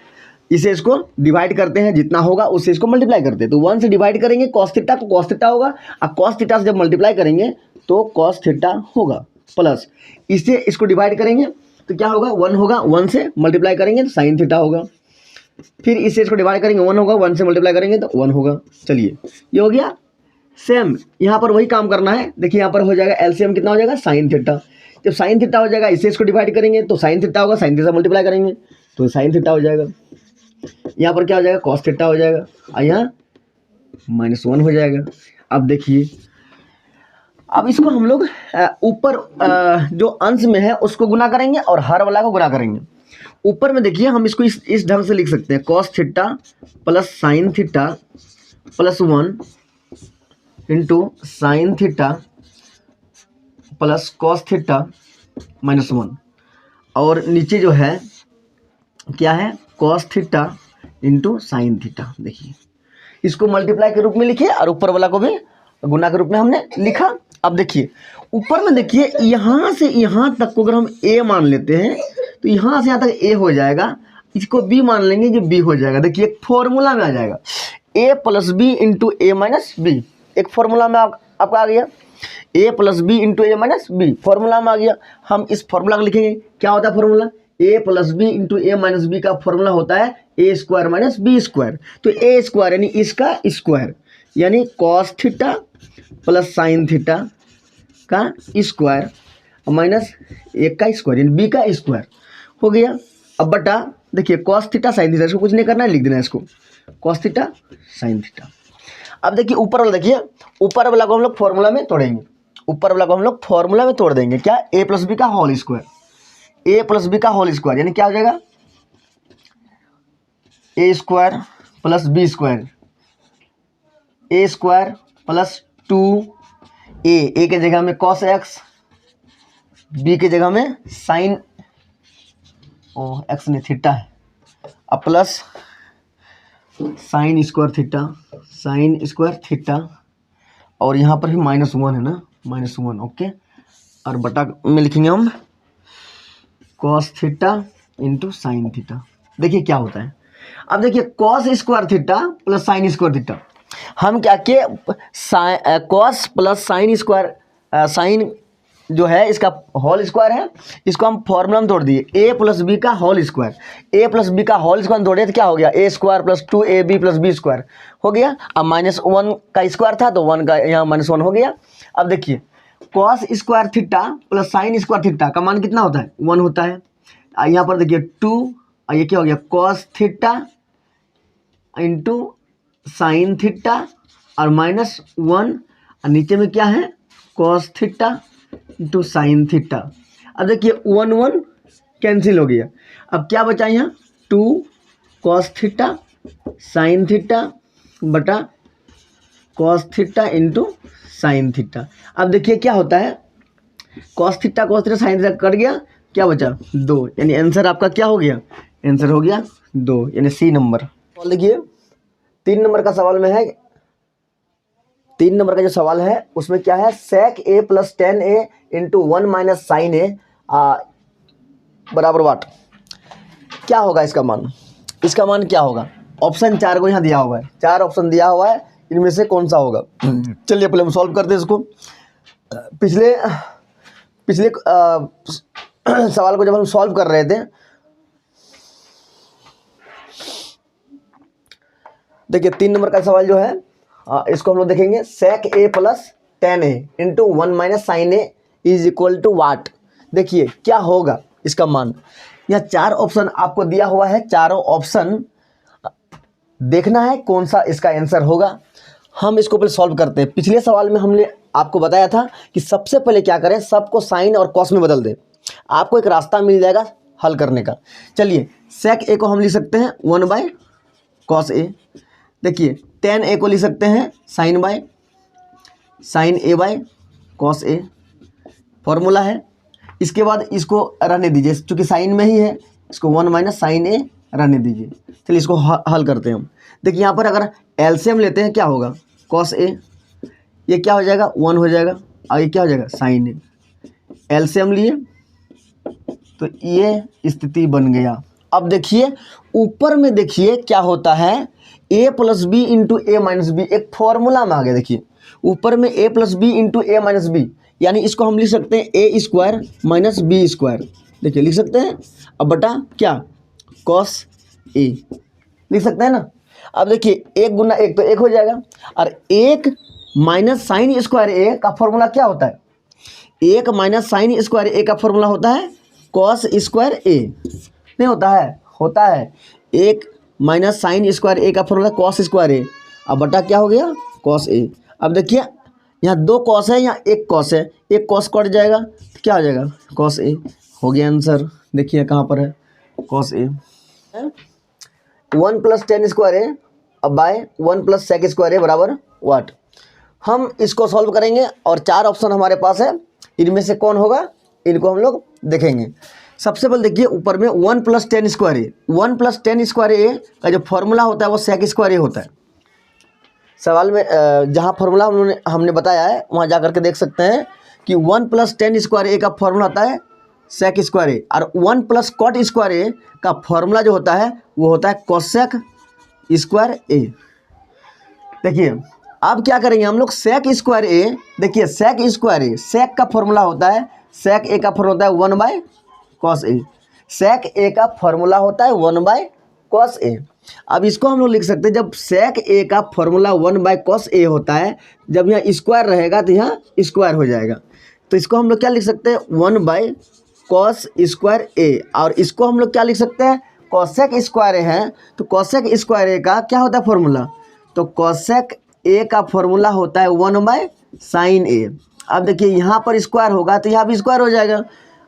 इसे इसको डिवाइड करते हैं, जितना होगा उससे इसको मल्टीप्लाई करते हैं। तो 1 से डिवाइड करेंगे कॉस थीटा को, कॉस थीटा होगा, और कॉस थीटा से जब मल्टीप्लाई करेंगे तो कॉस थीटा होगा, प्लस इससे इसको डिवाइड करेंगे तो क्या होगा, 1 होगा, 1 से मल्टीप्लाई करेंगे तो साइन थीटा होगा, फिर इससे इसको डिवाइड करेंगे 1 होगा, 1 से मल्टीप्लाई करेंगे तो 1 होगा। चलिए ये हो गया। सेम यहाँ पर वही काम करना है। देखिए यहाँ पर हो जाएगा एलसीएम कितना हो जाएगा, साइन थीटा। जब साइन थीटा हो जाएगा इससे इसको डिवाइड करेंगे तो साइन थीटा होगा, साइन थीटा मल्टीप्लाई करेंगे तो साइन थीटा हो जाएगा। यहाँ पर क्या हो जाएगा, कॉस थीटा हो जाएगा और यहाँ -1 हो जाएगा। अब देखिए, अब इसको हम लोग ऊपर जो अंश में है उसको गुना करेंगे और हर वाला को गुना करेंगे। ऊपर में देखिए हम इसको इस ढंग से लिख सकते हैं, cos theta plus sine theta plus 1 into sine theta plus cos theta -1, और नीचे जो है क्या है, cos theta into sine theta. देखिए इसको मल्टीप्लाई के रूप में लिखे और ऊपर वाला को भी गुना के रूप में हमने लिखा। अब देखिए ऊपर में देखिए यहाँ से यहाँ तक को अगर हम a मान लेते हैं तो यहाँ से यहाँ तक a हो जाएगा, इसको b मान लेंगे ये b हो जाएगा। देखिए एक फॉर्मूला में आ जाएगा a plus b into a minus b, एक फॉर्मूला में आपका आ गया a plus b into a minus b, formula में आ गया। हम इस फॉर्मूला को लिखेंगे, क्या होता है formula, a plus b into a minus b का फॉर्मूला होता है a square minus b square. तो a स्क्वायर यानी इसका स्क्वायर यानी cos theta plus sine theta का स्क्वायर माइनस 1 का स्क्वायर यानी b का स्क्वायर हो गया। अब बटा देखिए कॉस थीटा साइन थीटा, इसको कुछ नहीं करना है, लिख देना है इसको कॉस थीटा साइन थीटा। अब देखिए ऊपर वाला, देखिए ऊपर वाला को हम लोग फॉर्मूला में तोड़ेंगे, ऊपर वाला को हम लोग फॉर्मूला में तोड़ देंगे, क्या, a प्लस बी का whole square, a plus b का होल स्क्वायर यानी क्या हो जाएगा, a square plus b square, a square plus 2a के जगह में कॉस एक्स, b के जगह में साइन एक्स नहीं थीटा है, अब plus sine square theta, sign square theta, और यहाँ पर भी -1 है ना, -1 ओके, और बटा में लिखेंगे हम cos theta into sine theta. देखिए क्या होता है, अब देखिए cos square theta plus sine square theta, हम क्या के cos plus sine square, sine जो है इसका होल स्क्वायर है, इसको हम फॉर्मूला में तोड़ दिए, a प्लस बी का whole square, a plus b का होल स्क्वायर तोड़े तो क्या हो गया, a square plus 2ab plus b square हो गया। अब -1 का स्क्वायर था तो 1 का यहाँ -1 हो गया। अब देखिए cos square theta plus sine square theta का मान कितना होता है, 1 होता है। यहाँ पर देखिए 2 और ये क्या हो गया, cos theta into sine theta और -1, और नीचे में क्या है, cos theta into sine theta. अब देखिए 1 1 कैंसिल हो गया, अब क्या बचा यहाँ, 2 कॉस थीटा साइन थीटा बटा cos theta into sine theta. अब देखिए क्या होता है, cos theta sine theta cut गया, क्या बचा 2, यानी आंसर आपका क्या हो गया, आंसर हो गया 2 यानी सी नंबर। और देखिए 3 नंबर का सवाल में है, 3 नंबर का जो सवाल है उसमें क्या है, sec a plus 10a into 1 minus sine a बराबर वाट, क्या होगा इसका मान, इसका मान क्या होगा। ऑप्शन 4 को यहाँ दिया हुआ है, 4 ऑप्शन दिया हुआ है, इनमें से कौन सा होगा। चलिए पहले हम सॉल्व करते हैं इसको। पिछले सवाल को जब हम सॉल्व कर रहे थे, देखिए 3 नंबर का सवाल जो है इसको हम लोग देखेंगे, sec a plus 10a into 1 minus sine a is equal to what. देखिए क्या होगा इसका मान, यह 4 ऑप्शन आपको दिया हुआ है, चारों ऑप्शन देखना है कौन सा इसका आंसर होगा। हम इसको पहले सॉल्व करते हैं। पिछले सवाल में हमने आपको बताया था कि सबसे पहले क्या करें, सबको साइन और कॉस में बदल दें, आपको एक रास्ता मिल जाएगा हल करने का। चलिए sec a को हम लिख सकते हैं 1 बाय कॉस ए, देखिए 10a को लिख सकते हैं sine a by cos a, formula है। इसके बाद इसको रहने दीजिए, चूँकि साइन में ही है, इसको 1 माइनस साइन ए रहने दीजिए। चलिए इसको हल करते हैं हम। देखिए यहाँ पर अगर एलसीएम लेते हैं क्या होगा, कॉस ए, ये क्या हो जाएगा 1 हो जाएगा, और ये क्या हो जाएगा साइन ए, एलसीएम लिए तो ये स्थिति बन गया। अब देखिए ऊपर में देखिए क्या होता है, a plus b into a minus b, एक फॉर्मूला में आ गया। देखिए ऊपर में a plus b into a minus b, यानी इसको हम लिख सकते हैं a square minus b square, देखिए लिख सकते हैं। अब बटा क्या, कॉस ए लिख सकते हैं ना। अब देखिए एक गुना एक तो एक हो जाएगा, और एक माइनस साइन स्क्वायर ए का फॉर्मूला क्या होता है, एक माइनस साइन स्क्वायर ए का फॉर्मूला होता है कॉस स्क्वायर ए, नहीं होता है, होता है। एक माइनस साइन स्क्वायर ए का फॉर्मूला कॉस स्क्वायर ए, अब बटा क्या हो गया, कॉस ए। अब देखिए यहाँ दो कॉस है, यहाँ एक कॉस है, एक कॉस कट जाएगा तो क्या हो जाएगा, कॉस ए। हो गया आंसर, देखिए कहाँ पर है, cos a. 1 + tan square a अब बाय 1 + sec स्क्वायर ए बराबर व्हाट। हम इसको सॉल्व करेंगे और 4 ऑप्शन हमारे पास है, इनमें से कौन होगा, इनको हम लोग देखेंगे। सबसे पहले देखिए ऊपर में 1 + tan square a, 1 + tan square ए का जो फॉर्मूला होता है वो sec स्क्वायर ए होता है। सवाल में जहाँ फॉर्मूला हमने बताया है वहाँ जा करके देख सकते हैं कि 1 + tan स्क्वायर ए का फॉर्मूला होता है sec स्क्वायर ए, और 1 + cot स्क्वायर ए का फॉर्मूला जो होता है वो होता है cosec स्क्वायर ए। देखिए अब क्या करेंगे हम लोग, sec स्क्वायर ए, देखिए sec स्क्वायर ए, sec का फॉर्मूला होता है, sec ए का फॉर्मूला होता है 1/cos ए, sec ए का फॉर्मूला होता है 1/cos ए। अब इसको हम लोग लिख सकते हैं, जब sec ए का फॉर्मूला 1/cos ए होता है, जब यहाँ स्क्वायर रहेगा तो यहाँ स्क्वायर हो जाएगा, तो इसको हम लोग क्या लिख सकते हैं, 1/cos स्क्वायर ए। और इसको हम लोग क्या लिख सकते हैं, cosec स्क्वायर ए है, तो cosec स्क्वायर ए का क्या होता है फॉर्मूला, तो cosec ए का फॉर्मूला होता है 1/sin ए। अब देखिए यहाँ पर स्क्वायर होगा तो यहाँ भी स्क्वायर हो जाएगा।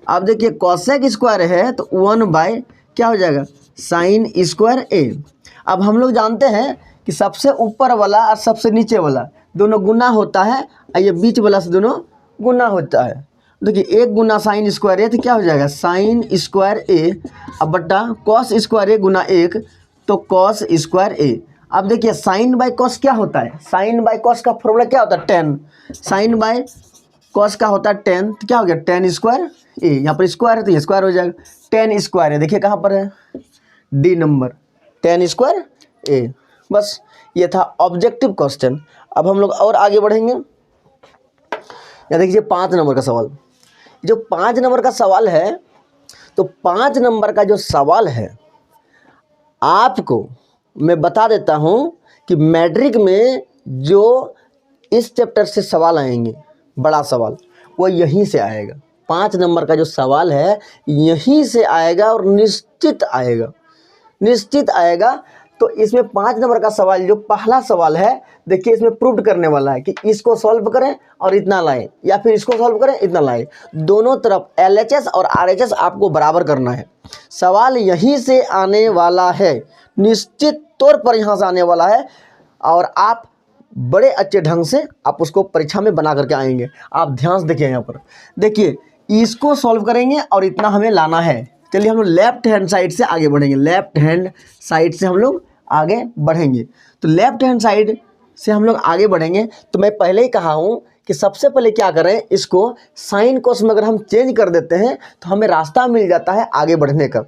अब देखिए cosec स्क्वायर है तो 1/ क्या हो जाएगा, sin स्क्वायर ए। अब हम लोग जानते हैं कि सबसे ऊपर वाला और सबसे नीचे वाला दोनों गुना होता है, और ये बीच वाला से दोनों गुना होता है। देखिए एक गुना साइन स्क्वायर ए तो क्या हो जाएगा, साइन स्क्वायर ए, अब बट्टा कॉस स्क्वायर ए गुना एक तो कॉस स्क्वायर ए। अब देखिए साइन बाय कॉस क्या होता है, साइन बाय कॉस का फॉर्मूला क्या होता है, टेन, साइन बाय कॉस का होता है टेन, तो क्या हो गया, टेन स्क्वायर ए। यहाँ पर स्क्वायर है तो ये स्क्वायर हो जाएगा, टेन स्क्वायर है, देखिए कहाँ पर है, डी नंबर, टेन स्क्वायर ए। बस ये था ऑब्जेक्टिव क्वेश्चन। अब हम लोग और आगे बढ़ेंगे। या देखिए 5 नंबर का सवाल, जो 5 नंबर का सवाल है, तो 5 नंबर का जो सवाल है आपको मैं बता देता हूँ कि मैट्रिक में जो इस चैप्टर से सवाल आएंगे, बड़ा सवाल, वो यहीं से आएगा। 5 नंबर का जो सवाल है यहीं से आएगा और निश्चित आएगा, निश्चित आएगा। तो इसमें 5 नंबर का सवाल जो पहला सवाल है, देखिए इसमें प्रूव करने वाला है कि इसको सॉल्व करें और इतना लाएं, या फिर इसको सॉल्व करें इतना लाएं, दोनों तरफ LHS और RHS आपको बराबर करना है। सवाल यहीं से आने वाला है, निश्चित तौर पर यहाँ से आने वाला है, और आप बड़े अच्छे ढंग से आप उसको परीक्षा में बना करके आएंगे। आप ध्यान से देखिए, यहाँ पर देखिए इसको सॉल्व करेंगे और इतना हमें लाना है। चलिए हम लोग लेफ्ट हैंड साइड से आगे बढ़ेंगे, लेफ्ट हैंड साइड से हम लोग आगे बढ़ेंगे। तो लेफ्ट हैंड साइड से हम लोग आगे बढ़ेंगे, तो मैं पहले ही कहा हूँ कि सबसे पहले क्या करें, इसको साइन कोस में अगर हम चेंज कर देते हैं तो हमें रास्ता मिल जाता है आगे बढ़ने का,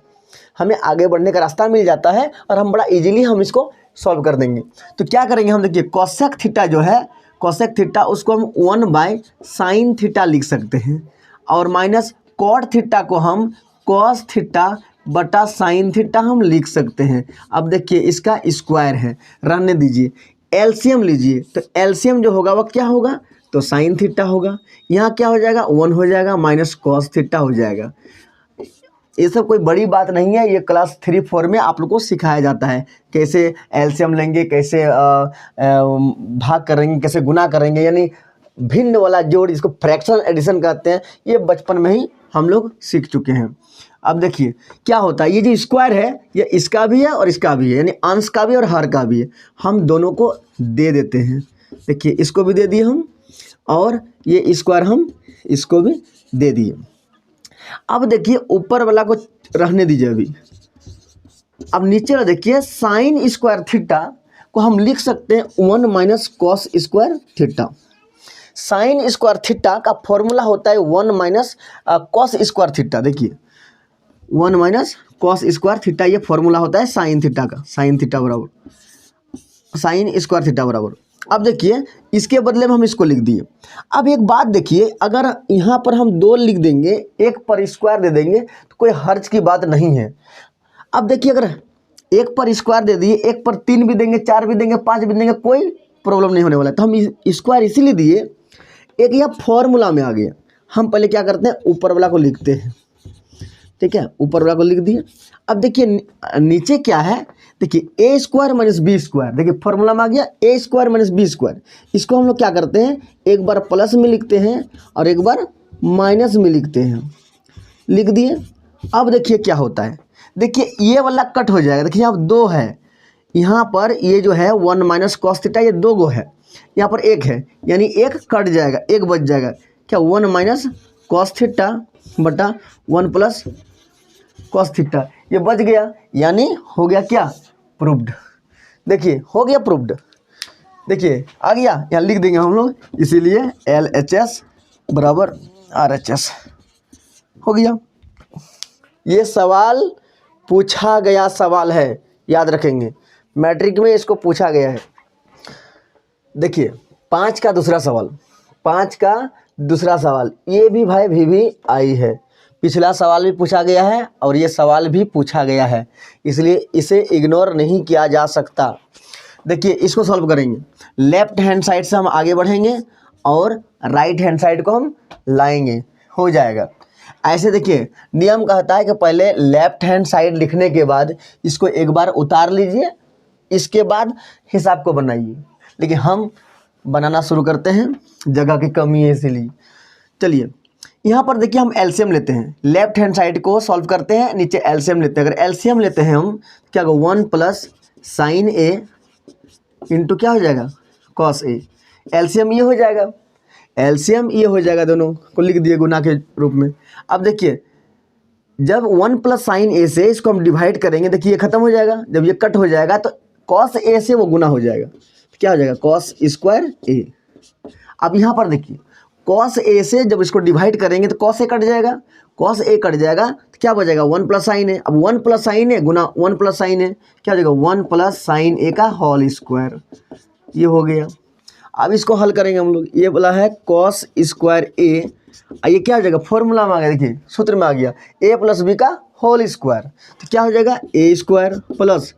हमें आगे बढ़ने का रास्ता मिल जाता है, और हम बड़ा इजीली हम इसको सॉल्व कर देंगे। तो क्या करेंगे हम, देखिए कोसेक थीटा जो है, कोसेक थीटा उसको हम 1/sin थीटा लिख सकते हैं, और माइनस कॉट थीटा को हम कॉस थीटा बटा साइन थीटा हम लिख सकते हैं। अब देखिए इसका स्क्वायर है, रहने दीजिए, एलसीएम लीजिए, तो एलसीएम जो होगा वह क्या होगा, तो साइन थीटा होगा। यहाँ क्या हो जाएगा, 1 हो जाएगा, माइनस कॉस थीटा हो जाएगा। ये सब कोई बड़ी बात नहीं है, ये क्लास 3-4 में आप लोग को सिखाया जाता है, कैसे एलसीएम लेंगे, कैसे भाग करेंगे, कैसे गुना करेंगे, यानी भिन्न वाला जोड़, इसको फ्रैक्शनल एडिशन कहते हैं, ये बचपन में ही हम लोग सीख चुके हैं। अब देखिए क्या होता है, ये जो स्क्वायर है ये इसका भी है और इसका भी है, यानी अंश का भी और हर का भी है, हम दोनों को दे देते हैं। देखिए इसको भी दे दिए हम, और ये स्क्वायर हम इसको भी दे दिए। अब देखिए ऊपर वाला को रहने दीजिए अभी। अब नीचे वाला देखिए साइन स्क्वायर थीटा को हम लिख सकते हैं 1 - cos square theta. Sign square theta का फॉर्मूला होता है 1 - कॉस स्क्वायर थीटा। देखिए 1 - कॉस स्क्वायर थीटा, ये फॉर्मूला होता है साइन थीटा का, साइन थीटा बराबर साइन स्क्वायर थीटा बराबर। अब देखिए इसके बदले में हम इसको लिख दिए। अब एक बात देखिए, अगर यहाँ पर हम 2 लिख देंगे, एक पर स्क्वायर दे देंगे तो कोई हर्ज की बात नहीं है। अब देखिए अगर एक पर स्क्वायर दे दिए, एक पर 3 भी देंगे, 4 भी देंगे, 5 भी देंगे, कोई प्रॉब्लम नहीं होने वाला है। तो हम स्क्वायर इसीलिए दिए, एक यह फॉर्मूला में आ गया। हम पहले क्या करते हैं, ऊपर वाला को लिखते हैं, ठीक है, ऊपर वाला को लिख दिए। अब देखिए नीचे क्या है, देखिए ए स्क्वायर माइनस बी स्क्वायर, देखिए फॉर्मूला में आ गया ए स्क्वायर माइनस बी स्क्वायर। इसको हम लोग क्या करते हैं, एक बार प्लस में लिखते हैं और एक बार माइनस में लिखते हैं, लिख दिए। अब देखिए क्या होता है, देखिए ये वाला कट हो जाएगा। देखिए यहाँ 2 है, यहाँ पर ये जो है 1 माइनस कॉस थीटा, ये 2 गो है, यहाँ पर 1 है, यानी 1 कट जाएगा, 1 बच जाएगा। क्या 1 माइनस कॉस थीटा बटा 1 प्लस कॉस थीटा, ये बच गया, यानी हो गया क्या, प्रूव्ड। देखिए हो गया प्रूव्ड, देखिए आ गया, यहाँ लिख देंगे हम लोग, इसीलिए LHS बराबर RHS हो गया। ये सवाल पूछा गया सवाल है, याद रखेंगे, मैट्रिक में इसको पूछा गया है। देखिए 5 का दूसरा सवाल, 5 का दूसरा सवाल, ये भी भाई भी आई है। पिछला सवाल भी पूछा गया है और ये सवाल भी पूछा गया है, इसलिए इसे इग्नोर नहीं किया जा सकता। देखिए इसको सॉल्व करेंगे, लेफ्ट हैंड साइड से हम आगे बढ़ेंगे और राइट हैंड साइड को हम लाएंगे, हो जाएगा। ऐसे देखिए नियम कहता है कि पहले लेफ्ट हैंड साइड लिखने के बाद इसको एक बार उतार लीजिए, इसके बाद हिसाब को बनाइए। लेकिन हम बनाना शुरू करते हैं, जगह की कमी है इसीलिए। चलिए यहाँ पर देखिए हम एलसीएम लेते हैं, लेफ्ट हैंड साइड को सॉल्व करते हैं, नीचे एलसीएम लेते हैं। अगर एलसीएम लेते हैं हम, क्या होगा, 1 प्लस साइन ए इंटू क्या हो जाएगा, कॉस ए। एलसीएम ये हो जाएगा, एलसीएम ये हो जाएगा, दोनों को लिख दिए गुना के रूप में। अब देखिए जब 1 प्लस साइन ए से इसको हम डिवाइड करेंगे, देखिए ये खत्म हो जाएगा, जब ये कट हो जाएगा तो कॉस ए से वो गुना हो जाएगा, तो क्या हो जाएगा, कॉस स्क्वायर ए। अब यहाँ पर देखिए कॉस ए से जब इसको डिवाइड करेंगे तो कॉस ए कट जाएगा, कॉस ए कट जाएगा तो क्या बचेगा, 1 प्लस साइन ए। अब 1 प्लस साइन ए गुना 1 प्लस साइन ए, क्या हो जाएगा, 1 प्लस साइन ए का होल स्क्वायर, ये हो गया। अब इसको हल करेंगे हम लोग, ये बोला है कॉस स्क्वायर ए, ये क्या हो जाएगा, फॉर्मूला में आ गया, देखिए सूत्र में आ गया, ए प्लस बी का होल स्क्वायर, तो क्या हो जाएगा, ए स्क्वायर प्लस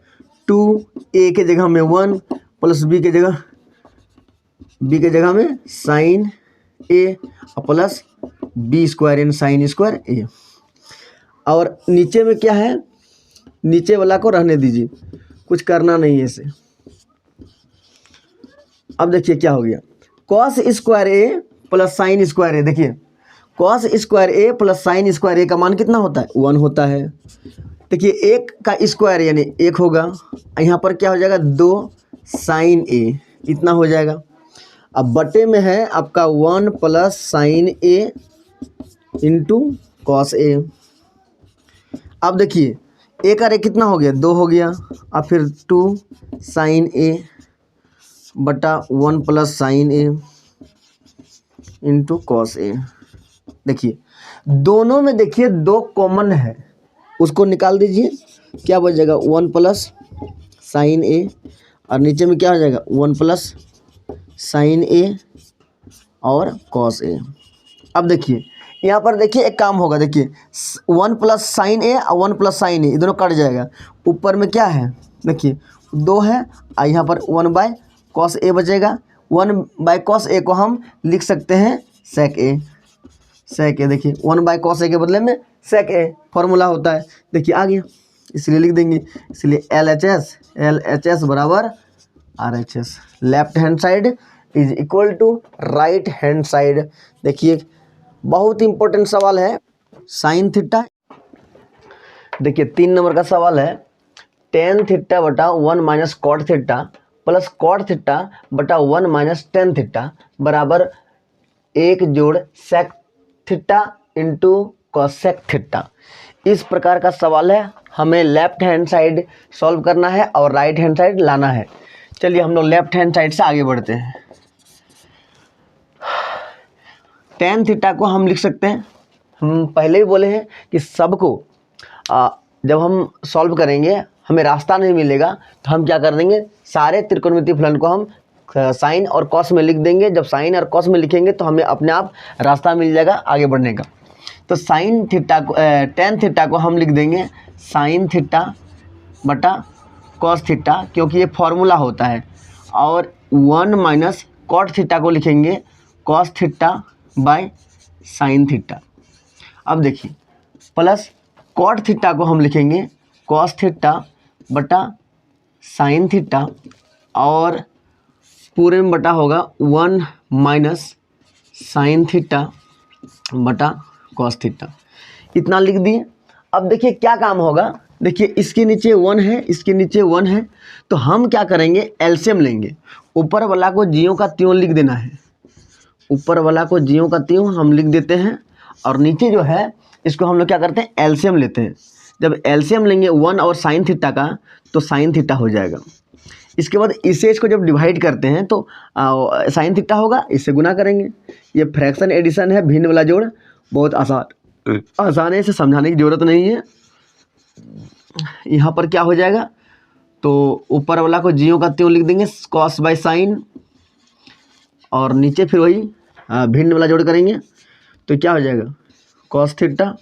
2 ए के जगह में 1 प्लस बी के जगह में sign a plus b square in sine square ए। और नीचे में क्या है, नीचे वाला को रहने दीजिए, कुछ करना नहीं है इसे। अब देखिए क्या हो गया, कॉस स्क्वायर ए प्लस साइन स्क्वायर ए। देखिए कॉस स्क्वायर ए प्लस साइन स्क्वायर ए का मान कितना होता है, 1 होता है। देखिए 1 का स्क्वायर यानी 1 होगा, यहाँ पर क्या हो जाएगा, 2 साइन ए, इतना हो जाएगा। अब बटे में है आपका 1 plus sine A into cos a. अब देखिए ए का रे कितना हो गया, 2 हो गया, अब फिर 2 साइन ए बटा 1 plus sine A into cos A. देखिए दोनों में देखिए 2 कॉमन है, उसको निकाल दीजिए, क्या बच जाएगा, 1 प्लस साइन ए, और नीचे में क्या हो जाएगा, 1 प्लस साइन ए और कॉस ए। अब देखिए यहाँ पर देखिए एक काम होगा, देखिए 1 प्लस साइन ए और 1 प्लस साइन ए, ये दोनों कट जाएगा। ऊपर में क्या है, देखिए 2 है और यहाँ पर 1 बाय कॉस ए बचेगा। 1 बाय कॉस ए को हम लिख सकते हैं सेक ए, सेक ए। देखिए 1 बाय कॉस ए के बदले में सेक ए फॉर्मूला होता है, देखिए आ गया, इसलिए लिख देंगे। इसलिए LHS बराबर RHS, left hand side is equal to right hand side. देखिए बहुत इंपॉर्टेंट सवाल है, साइन थीटा। देखिए 3 नंबर का सवाल है, टेन थीटा बटा 1 minus cot theta plus cot theta बटा 1 माइनस टेन थीटा बराबर 1 जोड़ sec theta into cosec theta. इस प्रकार का सवाल है, हमें लेफ्ट हैंड साइड सॉल्व करना है और राइट हैंड साइड लाना है। चलिए हम लोग लेफ्ट हैंड साइड से आगे बढ़ते हैं। टेन थीटा को हम लिख सकते हैं, हम पहले भी बोले हैं कि सबको जब हम सॉल्व करेंगे हमें रास्ता नहीं मिलेगा तो हम क्या कर देंगे, सारे त्रिकोणमितीय फलन को हम साइन और कॉस में लिख देंगे। जब साइन और कॉस में लिखेंगे तो हमें अपने आप रास्ता मिल जाएगा आगे बढ़ने का। तो साइन थीटा को टेन थीटा को हम लिख देंगे साइन थीटा बटा कॉस थीटा, क्योंकि ये फॉर्मूला होता है। और 1 माइनस कॉट थीटा को लिखेंगे cos theta by sine theta. अब देखिए प्लस कॉट थीटा को हम लिखेंगे कॉस थीटा बटा साइन थीटा, और पूरे में बटा होगा 1 माइनस साइन थीटा बटा कॉस थीटा। इतना लिख दिए। अब देखिए क्या काम होगा, देखिए इसके नीचे 1 है, इसके नीचे 1 है, तो हम क्या करेंगे एलसीएम लेंगे। ऊपर वाला को जियों का त्यों लिख देना है, ऊपर वाला को जियों का त्यों हम लिख देते हैं, और नीचे जो है इसको हम लोग क्या करते हैं एलसीएम लेते हैं। जब एलसीएम लेंगे 1 और साइन थीटा का तो साइन थीटा हो जाएगा। इसके बाद इससे इसको जब डिवाइड करते हैं तो साइन थीटा होगा, इससे गुना करेंगे। ये फ्रैक्शन एडिशन है, भिन्न वाला जोड़, बहुत आसान है, इसे समझाने की ज़रूरत नहीं है। यहाँ पर क्या हो जाएगा, तो ऊपर वाला को जियों का त्यों लिख देंगे कॉस बाय साइन, और नीचे फिर वही भिन्न वाला जोड़ करेंगे तो क्या हो जाएगा कॉस थीटा,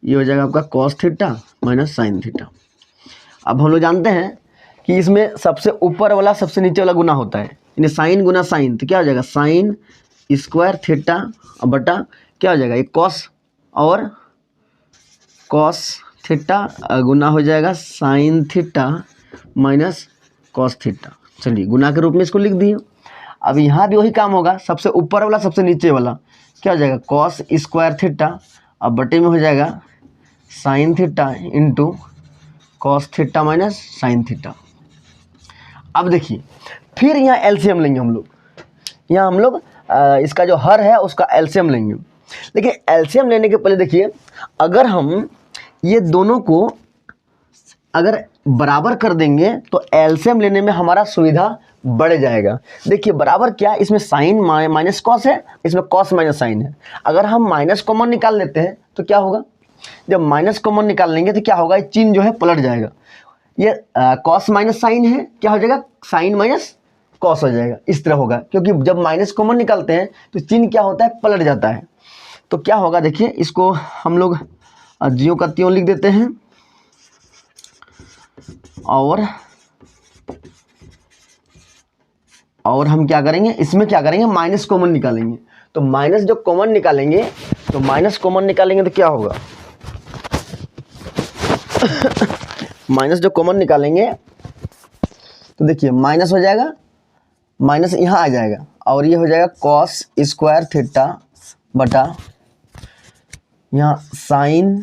ये हो जाएगा आपका cos theta minus sine theta. अब हम लोग जानते हैं कि इसमें सबसे ऊपर वाला सबसे नीचे वाला गुना होता है, यानी साइन गुना साइन, तो क्या हो जाएगा साइन स्क्वायर थीटा बटा क्या हो जाएगा ये कॉस, और कॉस थीटा गुना हो जाएगा sine theta minus cos theta. चलिए गुना के रूप में इसको लिख दिए। अब यहाँ भी वही काम होगा, सबसे ऊपर वाला सबसे नीचे वाला क्या हो जाएगा कॉस स्क्वायर थीटा, अब बटे में हो जाएगा sine theta into cos theta minus sine theta. अब देखिए फिर यहाँ एलसीएम लेंगे हम लोग, यहाँ हम लोग इसका जो हर है उसका एलसीएम लेंगे। लेकिन एलसीएम लेने के पहले देखिए, अगर हम ये दोनों को अगर बराबर कर देंगे तो एलसीएम लेने में हमारा सुविधा बढ़ जाएगा। देखिए बराबर क्या, इसमें साइन माइनस कॉस है, इसमें कॉस माइनस साइन है। अगर हम माइनस कॉमन निकाल लेते हैं तो क्या होगा, जब माइनस कॉमन निकाल लेंगे तो क्या होगा, ये चिन्ह जो है पलट जाएगा। ये कॉस माइनस साइन है, क्या हो जाएगा साइन माइनस कॉस हो जाएगा, इस तरह होगा। क्योंकि जब माइनस कॉमन निकालते हैं तो चिन्ह क्या होता है पलट जाता है। तो क्या होगा देखिए, इसको हम लोग जियों का त्यों लिख देते हैं, और हम क्या करेंगे इसमें क्या करेंगे माइनस कॉमन निकालेंगे। तो माइनस जो कॉमन निकालेंगे तो क्या होगा माइनस जो कॉमन निकालेंगे तो देखिए माइनस हो जाएगा, माइनस यहाँ आ जाएगा, और ये हो जाएगा कॉस स्क्वायर थीटा बटा यहाँ साइन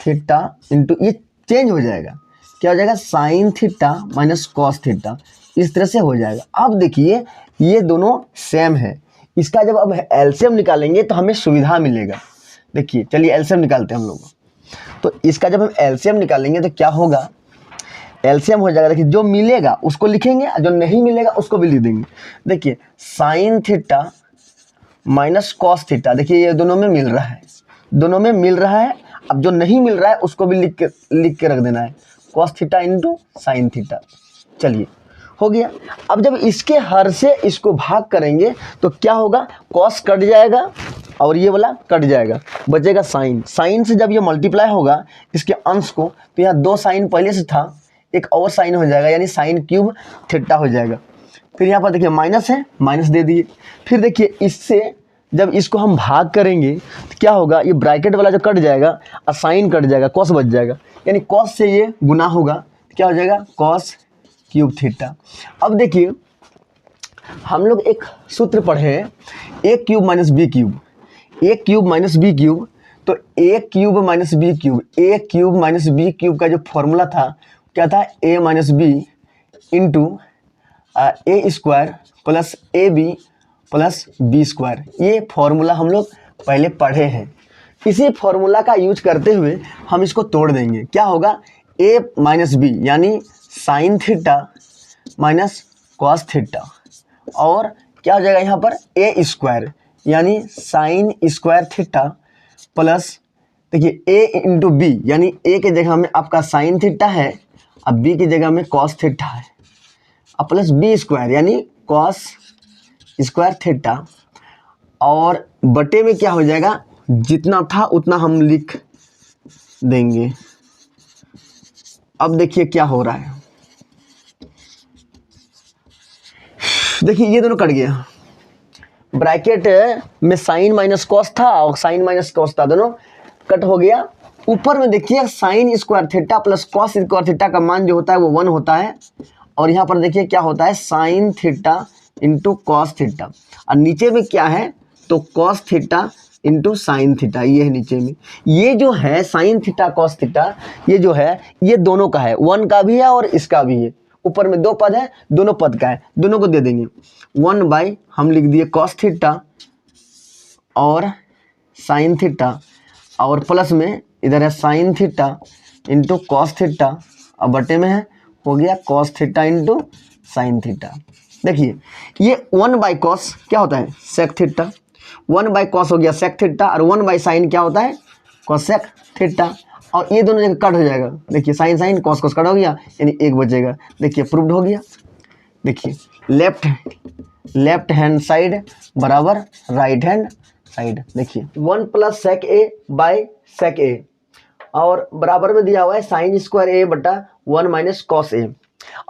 थीटा इंटू, ये चेंज हो जाएगा, क्या हो जाएगा sine theta minus cos theta, इस तरह से हो जाएगा। अब देखिए ये दोनों सेम है, इसका जब अब एलसीएम निकालेंगे तो हमें सुविधा मिलेगा। देखिए चलिए एलसीएम निकालते हैं हम लोग। तो इसका जब हम एलसीएम निकालेंगे तो क्या होगा, एलसीएम हो जाएगा, देखिए जो मिलेगा उसको लिखेंगे, जो नहीं मिलेगा उसको भी लिख देंगे। देखिए sine theta minus cos theta, देखिए ये दोनों में मिल रहा है, दोनों में मिल रहा है। अब जो नहीं मिल रहा है उसको भी लिख के रख देना है, cos theta into sine theta. चलिए हो गया। अब जब इसके हर से इसको भाग करेंगे तो क्या होगा, कॉस कट जाएगा और ये वाला कट जाएगा, बचेगा साइन। साइन से जब ये मल्टीप्लाई होगा इसके अंश को, तो यहाँ 2 साइन पहले से था, एक और साइन हो जाएगा, यानी साइन क्यूब थीटा हो जाएगा। फिर यहाँ पर देखिए माइनस है, माइनस दे दिए। फिर देखिए इससे जब इसको हम भाग करेंगे तो क्या होगा, ये ब्रैकेट वाला जो कट जाएगा और साइन कट जाएगा, कॉस बच जाएगा, यानी कॉस से ये गुना होगा, क्या हो जाएगा कॉस क्यूब थीटा। अब देखिए हम लोग एक सूत्र पढ़े हैं, a cube minus b cube, a cube minus b cube. तो a cube minus b cube, a cube minus b cube का जो फॉर्मूला था क्या था, a minus b into a square plus a b plus b square. ये formula हम लोग पहले पढ़े हैं। इसी फॉर्मूला का यूज करते हुए हम इसको तोड़ देंगे, क्या होगा ए माइनस बी यानी sine theta minus cos theta, और क्या हो जाएगा यहाँ पर ए स्क्वायर यानी साइन स्क्वायर थीटा प्लस देखिए ए इंटू बी, यानी ए के जगह में आपका साइन थीटा है, अब बी की जगह में कॉस थीटा है, अब प्लस बी स्क्वायर यानी कॉस स्क्वायर थीटा, और बटे में क्या हो जाएगा, जितना था उतना हम लिख देंगे। अब देखिए क्या हो रहा है, देखिए ये दोनों कट गया, ब्रैकेट में साइन माइनस कॉस था और साइन माइनस कॉस था, दोनों कट हो गया। ऊपर में देखिए sine square theta plus cos square theta का मान जो होता है वो 1 होता है, और यहाँ पर देखिए क्या होता है, sine theta into cos theta, और नीचे में क्या है, तो cos theta into sine theta, ये है नीचे में। ये जो है साइन थीटा कॉस थीटा, ये जो है ये दोनों का है, 1 का भी है और इसका भी है। ऊपर में 2 पद है, दोनों पद का है, दोनों को दे देंगे। 1 बाई हम लिख दिए कॉस थीटा और साइन थीटा, और प्लस में इधर है sine theta into cos theta, और बटे में है हो गया cos theta into sine theta. देखिए ये 1 बाई कॉस क्या होता है, सेक थीटा, 1 बाई कॉस हो गया सेक थीटा, और 1 बाई साइन क्या होता है, कोसेक थीटा, और ये दोनों जगह कट हो जाएगा। देखिए sine sine cos cos cut हो गया, यानी 1 बचेगा। देखिए प्रूव्ड हो गया। देखिए लेफ्ट हैंड साइड बराबर राइट हैंड साइड। देखिए 1 plus sec A by sec ए, और बराबर में दिया हुआ है साइन स्क्वायर ए बटा 1 माइनस कॉस ए,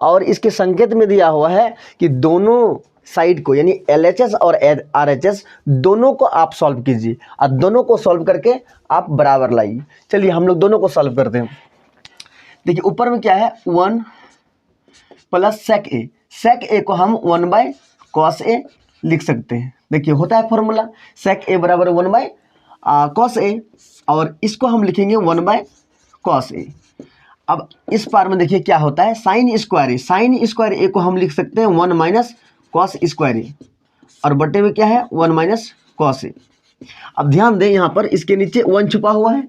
और इसके संकेत में दिया हुआ है कि दोनों साइड को यानी LHS और RHS दोनों को आप सॉल्व कीजिए, और दोनों को सॉल्व करके आप बराबर लाइए। चलिए हम लोग दोनों को सॉल्व करते हैं। देखिए ऊपर में क्या है, 1 प्लस सेक ए को हम 1 बाई कॉस ए लिख सकते हैं। देखिए होता है फॉर्मूला सेक ए बराबर 1 बाई कॉस ए, और इसको हम लिखेंगे 1 बाई कॉस ए। अब इस पार में देखिए क्या होता है, साइन स्क्वायर ए को हम लिख सकते हैं 1 माइनस कॉस स्क्वायर ए, और बटे में क्या है 1 माइनस कॉस ए। अब ध्यान दें यहाँ पर इसके नीचे 1 छुपा हुआ है।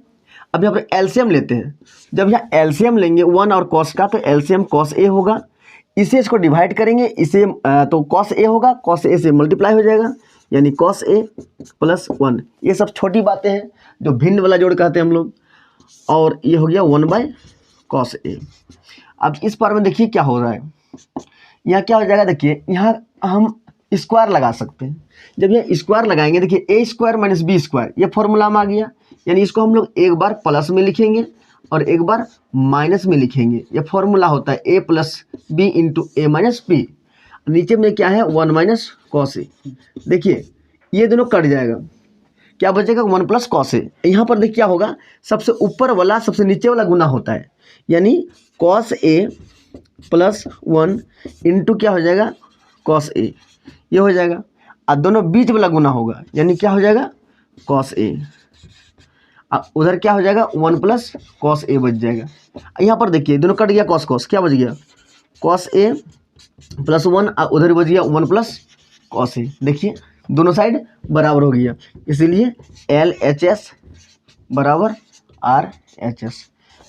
अब यहाँ पर एलसीएम लेते हैं, जब यहाँ एलसीएम लेंगे 1 और कॉस का, तो एलसीएम कॉस ए होगा, इसे इसको डिवाइड करेंगे, इसे तो कॉस ए होगा, कॉस ए से मल्टीप्लाई हो जाएगा, यानी कॉस ए प्लस 1। ये सब छोटी बातें हैं जो भिन्न वाला जोड़ कहते हैं हम लोग, और ये हो गया 1 बाई कॉस ए। अब इस पार में देखिए क्या हो रहा है, यहाँ क्या हो जाएगा, देखिए यहाँ हम स्क्वायर लगा सकते हैं। जब ये स्क्वायर लगाएंगे, देखिए ए स्क्वायर माइनस बी स्क्वायर, ये फॉर्मूला में आ गया, यानी इसको हम लोग एक बार प्लस में लिखेंगे और एक बार माइनस में लिखेंगे। ये फॉर्मूला होता है a plus b into a minus B. नीचे में क्या है 1 माइनस कॉस ए। देखिए ये दोनों कट जाएगा, क्या बचेगा 1 प्लस कॉस ए। यहाँ पर देखिए क्या होगा, सबसे ऊपर वाला सबसे नीचे वाला गुना होता है, यानी कॉस ए प्लस 1 इंटू क्या हो जाएगा कॉस ए, ये हो जाएगा, और दोनों बीच वाला गुना होगा, यानी क्या हो जाएगा कॉस ए। अब उधर क्या हो जाएगा 1 प्लस कॉस ए बच जाएगा। यहाँ पर देखिए दोनों कट गया, कॉस कॉस क्या बच गया कॉस ए प्लस 1, और उधर बच गया 1 प्लस कॉस ए। देखिए दोनों साइड बराबर हो गया, इसीलिए LHS बराबर RHS,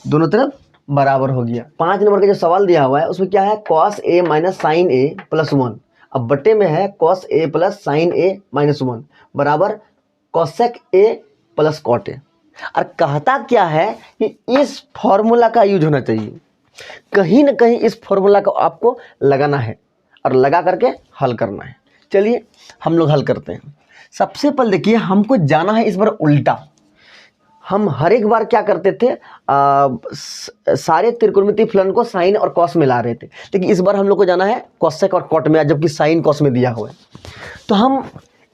दोनों तरफ बराबर हो गया। 5 नंबर का जो सवाल दिया हुआ है उसमें क्या है, cos a minus sine a plus 1, अब बटे में है cos a plus sine a minus 1 बराबर cosec a plus cot a. और कहता क्या है कि इस फॉर्मूला का यूज होना चाहिए, कहीं ना कहीं इस फॉर्मूला को आपको लगाना है और लगा करके हल करना है। चलिए हम लोग हल करते हैं। सबसे पहले देखिए हमको जाना है इस बार उल्टा। हम हर एक बार क्या करते थे, सारे त्रिकोणमितीय फलन को साइन और कॉस में ला रहे थे, लेकिन इस बार हम लोग को जाना है कॉसेक और कॉट में, जबकि साइन कॉस में दिया हुआ है। तो हम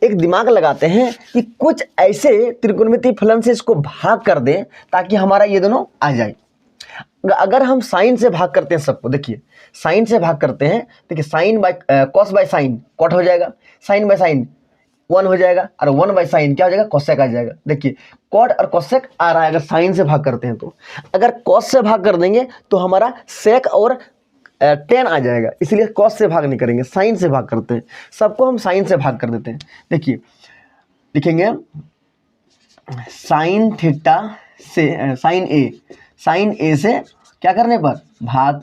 एक दिमाग लगाते हैं कि कुछ ऐसे त्रिकोणमितीय फलन से इसको भाग कर दें ताकि हमारा ये दोनों आ जाए। अगर हम साइन से भाग करते हैं सबको, देखिए साइन से भाग करते हैं, देखिए sine by cos by sine cot हो जाएगा, साइन बाय साइन 1 हो जाएगा, और 1 बाय साइन क्या हो जाएगा कोसेक आ जाएगा। देखिए कॉट और कोसेक आ रहा है अगर साइन से भाग करते हैं तो, अगर कॉस से भाग कर देंगे तो हमारा सेक और टेन आ जाएगा, इसलिए कॉस से भाग नहीं करेंगे, साइन से भाग करते हैं। सबको हम साइन से भाग कर देते हैं। देखिए लिखेंगे साइन थीटा से साइन ए से क्या करने पर, भाग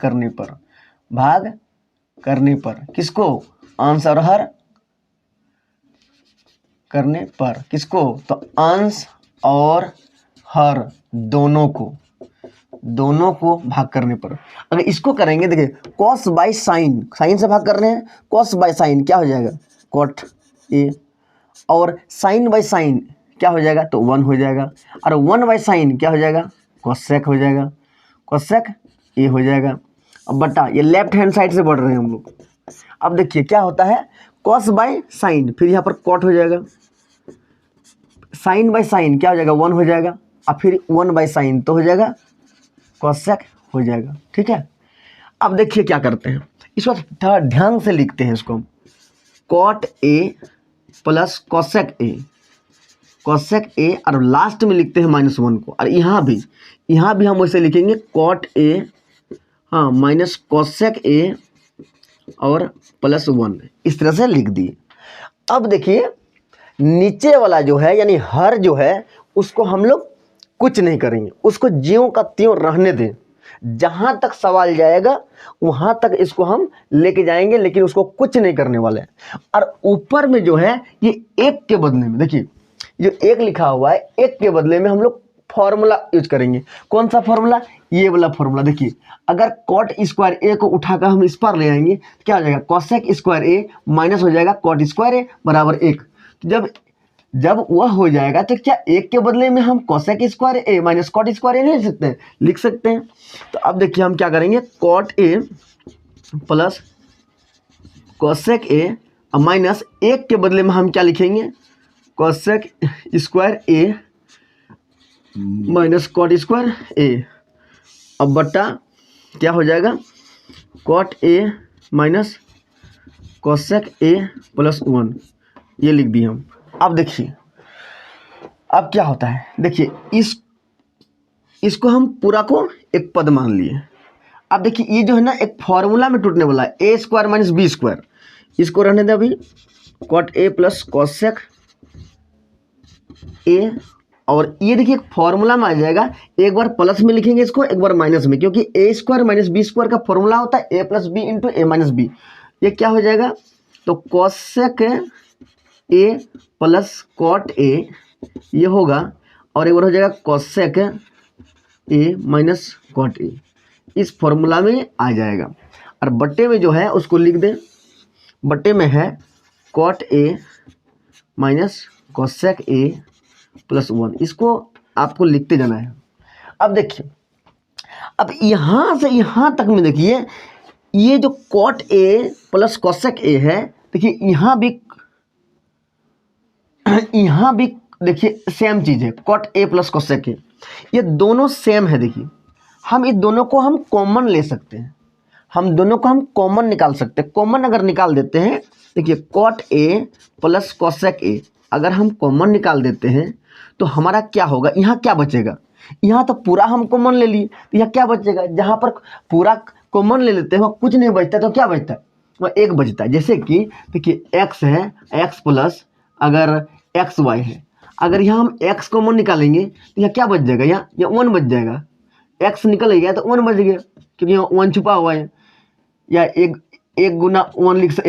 करने पर किसको, अंश और हर करने पर किसको, तो अंश और हर दोनों को दोनों को भाग करने पर। अगर इसको करेंगे, देखिए कॉस बाई साइन, साइन से भाग कर रहे हैं, कॉस बाई साइन क्या हो जाएगा कॉट ए, और साइन बाई साइन क्या हो जाएगा तो 1 हो जाएगा, और 1 बाई साइन क्या हो जाएगा कोसेक हो जाएगा, कोसेक ए हो जाएगा। अब बटा ये लेफ्ट हैंड साइड से बढ़ रहे हैं हम लोग। अब देखिए क्या होता है कॉस बाई साइन, फिर यहाँ पर कॉट हो जाएगा, साइन बाई साइन क्या हो जाएगा 1 हो जाएगा, और फिर 1 बाई साइन तो हो जाएगा कोसेक हो जाएगा। ठीक है, अब देखिए क्या करते हैं, इसको थोड़ा ध्यान से लिखते हैं इसको, cot a plus cosec a, cosec a, और लास्ट में लिखते हैं -1 को, और यहाँ भी हम वैसे लिखेंगे कॉट ए हाँ माइनस कोसेक ए और +1, इस तरह से लिख दिए। अब देखिए नीचे वाला जो है यानी हर जो है उसको हम लोग कुछ नहीं करेंगे, उसको ज्यों का त्यों रहने दें, जहाँ तक सवाल जाएगा वहाँ तक इसको हम लेके जाएंगे, लेकिन उसको कुछ नहीं करने वाले हैं। और ऊपर में जो है ये एक के बदले में, देखिए जो एक लिखा हुआ है एक के बदले में हम लोग फॉर्मूला यूज करेंगे। कौन सा फॉर्मूला, ये वाला फॉर्मूला। देखिए अगर कॉट स्क्वायर ए को उठाकर हम इस पर ले आएंगे तो क्या हो जाएगा कोसेक स्क्वायर ए माइनस हो जाएगा कॉट स्क्वायर ए बराबर 1। जब वह हो जाएगा तो क्या एक के बदले में हम cosec square a minus cot square ए नहीं लिख सकते हैं, लिख सकते हैं। तो अब देखिए हम क्या करेंगे, cot a plus cosec a minus 1 के बदले में हम क्या लिखेंगे cosec square a minus cot square a, अब बट्टा क्या हो जाएगा cot a minus cosec a +1, ये लिख दिए हम। अब देखिए अब क्या होता है, देखिए इसको हम पूरा को एक पद मान लिए। अब देखिए ये जो है ना एक फॉर्मूला में टूटने वाला है, a square minus b square, इसको रहने दें अभी, cot a plus cosec a, और ये देखिए फॉर्मूला में आ जाएगा, एक बार प्लस में लिखेंगे इसको, एक बार माइनस में, क्योंकि a square minus b square का फॉर्मूला होता है a plus b into a minus b. ये क्या हो जाएगा तो cosec a plus cot a ये होगा, और एक बार हो जाएगा cosec a minus cot a, इस फॉर्मूला में आ जाएगा। और बट्टे में जो है उसको लिख दें, बट्टे में है cot a minus cosec a +1, इसको आपको लिखते जाना है। अब देखिए अब यहाँ से यहाँ तक में देखिए ये जो cot a plus cosec a है, देखिए यहाँ भी देखिए सेम चीज़ है, cot a plus cosec a, ये दोनों सेम है। देखिए हम इस दोनों को हम कॉमन ले सकते हैं, हम दोनों को हम कॉमन निकाल सकते हैं। कॉमन अगर निकाल देते हैं, देखिए cot a plus cosec a अगर हम कॉमन निकाल देते हैं तो हमारा क्या होगा, यहाँ क्या बचेगा, यहाँ तो पूरा हम कॉमन ले लिए तो यहाँ क्या बचेगा, जहाँ पर पूरा कॉमन ले लेते हैं वहाँ कुछ नहीं बचता, तो क्या बचता है वहाँ एक बचता है। जैसे कि देखिए x है, x प्लस अगर एक्स वाई है, अगर यहाँ हम x कॉमन निकालेंगे तो यहाँ क्या बच जाएगा, यहाँ 1 बच जाएगा, x निकल गया तो 1 बच गया, क्योंकि यहाँ 1 छुपा हुआ है। या एक गुना 1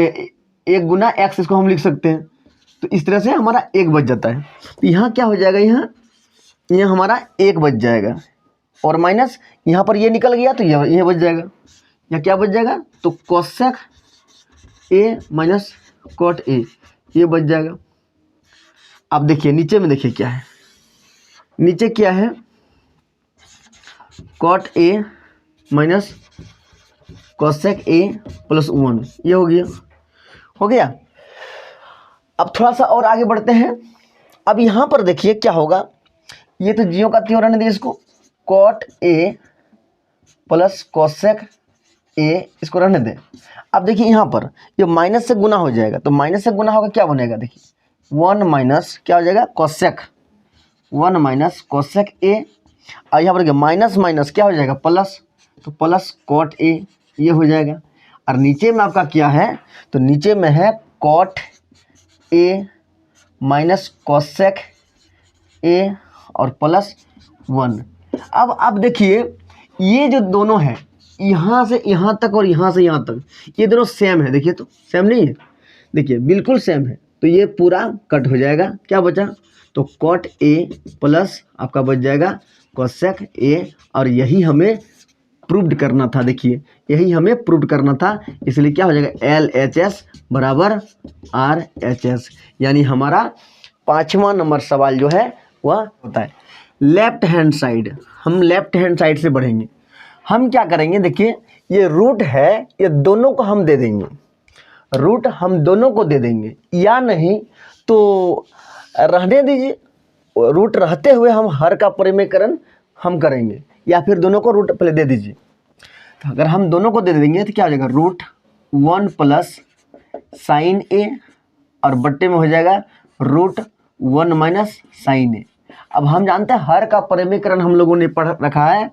1 गुना x इसको हम लिख सकते हैं, तो इस तरह से हमारा 1 बच जाता है। तो यहाँ क्या हो जाएगा, यहाँ हमारा 1 बच जाएगा, और माइनस यहाँ पर ये निकल गया तो ये बच जाएगा, यहाँ क्या बच जाएगा तो cosec a minus cot a, ये बच जाएगा। अब देखिए नीचे में देखिए क्या है, नीचे क्या है cot a minus cosec a +1, ये हो गया। अब थोड़ा सा और आगे बढ़ते हैं। अब यहाँ पर देखिए क्या होगा, ये तो जियो का त्यों रहने दिए इसको, cot a plus cosec a इसको रहने दें। अब देखिए यहाँ पर ये माइनस से गुना हो जाएगा, तो माइनस से गुना होगा क्या बनेगा, देखिए 1 माइनस क्या हो जाएगा कोसेक, 1 माइनस कोसेक ए, और यहाँ पर देखिए माइनस माइनस क्या हो जाएगा प्लस, तो प्लस कॉट ए ये हो जाएगा। और नीचे में आपका क्या है, तो नीचे में है cot a minus cosec a और +1। अब देखिए ये जो दोनों है यहाँ से यहाँ तक और यहाँ से यहाँ तक, ये दोनों सेम है। देखिए तो सेम नहीं है, देखिए बिल्कुल सेम है, तो ये पूरा कट हो जाएगा। क्या बचा, तो कॉट ए प्लस आपका बच जाएगा कोसेक ए, और यही हमें प्रूव्ड करना था। देखिए यही हमें प्रूव करना था, इसलिए क्या हो जाएगा LHS बराबर RHS। यानी हमारा 5वां नंबर सवाल जो है वह होता है। लेफ्ट हैंड साइड, हम लेफ्ट हैंड साइड से बढ़ेंगे। हम क्या करेंगे, देखिए ये रूट है, ये दोनों को हम दे देंगे, रूट हम दोनों को दे देंगे, या नहीं तो रहने दीजिए, रूट रहते हुए हम हर का परिमेयकरण हम करेंगे, या फिर दोनों को रूट पहले दे दीजिए। तो अगर हम दोनों को दे देंगे तो क्या हो जाएगा, √1 प्लस साइन ए, और बट्टे में हो जाएगा √1 माइनस साइन ए। अब हम जानते हैं हर का परिमेयकरण हम लोगों ने पढ़ रखा है।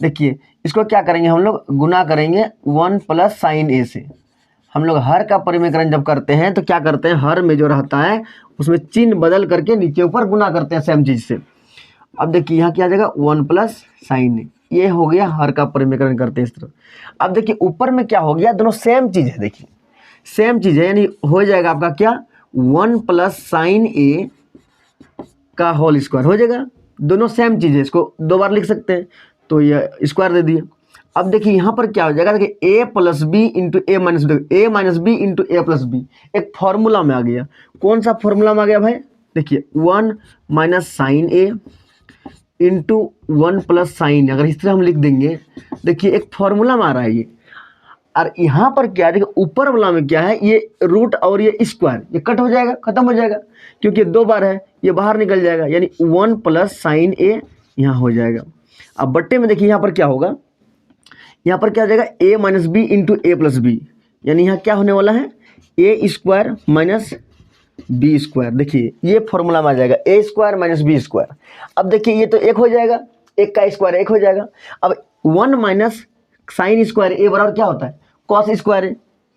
देखिए इसको क्या करेंगे, हम लोग गुना करेंगे 1 प्लस साइन ए से। हम लोग हर का परिमेयकरण जब करते हैं तो क्या करते हैं, हर में जो रहता है उसमें चिन्ह बदल करके नीचे ऊपर गुना करते हैं सेम चीज़ से। अब देखिए यहाँ क्या आ जाएगा 1 प्लस साइन ए, ये हो गया हर का परिमेयकरण करते हैं इस तरह। अब देखिए ऊपर में क्या हो गया, दोनों सेम चीज़ है, देखिए सेम चीज़ है, यानी हो जाएगा आपका क्या 1 प्लस साइन ए का होल स्क्वायर हो जाएगा। दोनों सेम चीज़ है, इसको 2 बार लिख सकते हैं, तो ये स्क्वायर दे दिए। अब देखिए यहाँ पर क्या हो जाएगा, देखिए a plus b into a minus b, a minus b into a plus b, एक फॉर्मूला में आ गया। कौन सा फॉर्मूला में आ गया भाई, देखिए 1 माइनस साइन ए इंटू 1 प्लस साइन, अगर इस तरह हम लिख देंगे, देखिए एक फॉर्मूला में आ रहा है ये। और यहाँ पर क्या है, देखिए ऊपर वाला में क्या है, ये रूट और ये स्क्वायर, ये कट हो जाएगा, खत्म हो जाएगा, क्योंकि 2 बार है, ये बाहर निकल जाएगा, यानी 1 प्लस साइन ए यहाँ हो जाएगा। अब बट्टे में देखिए यहाँ पर क्या होगा, यहाँ पर क्या हो जाएगा a minus b into a plus b, यानी यहाँ क्या होने वाला है a square minus b square. देखिए ये फॉर्मूला में आ जाएगा a square minus b square. अब देखिए ये तो 1 हो जाएगा, 1 का स्क्वायर 1 हो जाएगा। अब 1 माइनस साइन स्क्वायर ए बराबर क्या होता है, कॉस स्क्वायर है।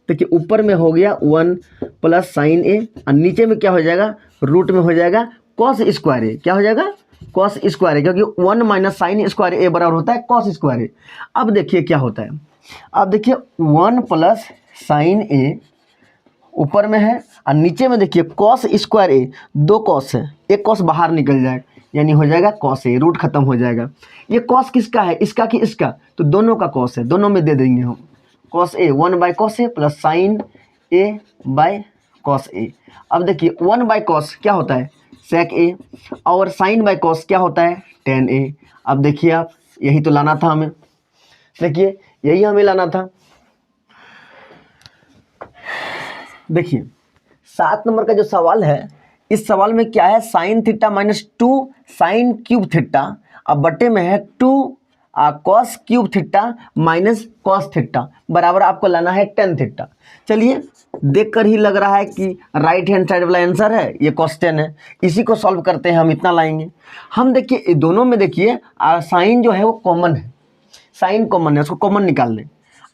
देखिए ऊपर में हो गया 1 प्लस साइन ए, और नीचे में क्या हो जाएगा, रूट में हो जाएगा कॉस स्क्वायर ए, क्या हो जाएगा कॉस स्क्वायर है, क्योंकि 1 माइनस साइन स्क्वायर ए बराबर होता है कॉस स्क्वायर ए। अब देखिए क्या होता है, अब देखिए 1 प्लस साइन ए ऊपर में है, और नीचे में देखिए कॉस स्क्वायर ए, 2 कॉस है, एक कॉस बाहर निकल जाएगा, यानी हो जाएगा कॉस ए, रूट खत्म हो जाएगा। ये कॉस किसका है, इसका कि इसका, तो दोनों का कॉस है, दोनों में दे देंगे हम cos a, 1 by cos a plus sine a by cos a. अब देखिए 1 बाई कॉस क्या होता है सेक ए, और साइन बाई कॉस क्या होता है टेन ए। अब देखिए आप, यही तो लाना था हमें, देखिए यही हमें लाना था। देखिए 7 नंबर का जो सवाल है, इस सवाल में क्या है, sine theta minus 2 sine cube theta, अब बट्टे में है 2 cos cube theta minus cos theta बराबर आपको लाना है टेन थीटा। चलिए देखकर ही लग रहा है कि राइट हैंड साइड वाला आंसर है, ये क्वेश्चन है, इसी को सॉल्व करते हैं, हम इतना लाएंगे। हम देखिए दोनों में देखिए साइन जो है वो कॉमन है, साइन कॉमन है, उसको कॉमन निकाल लें।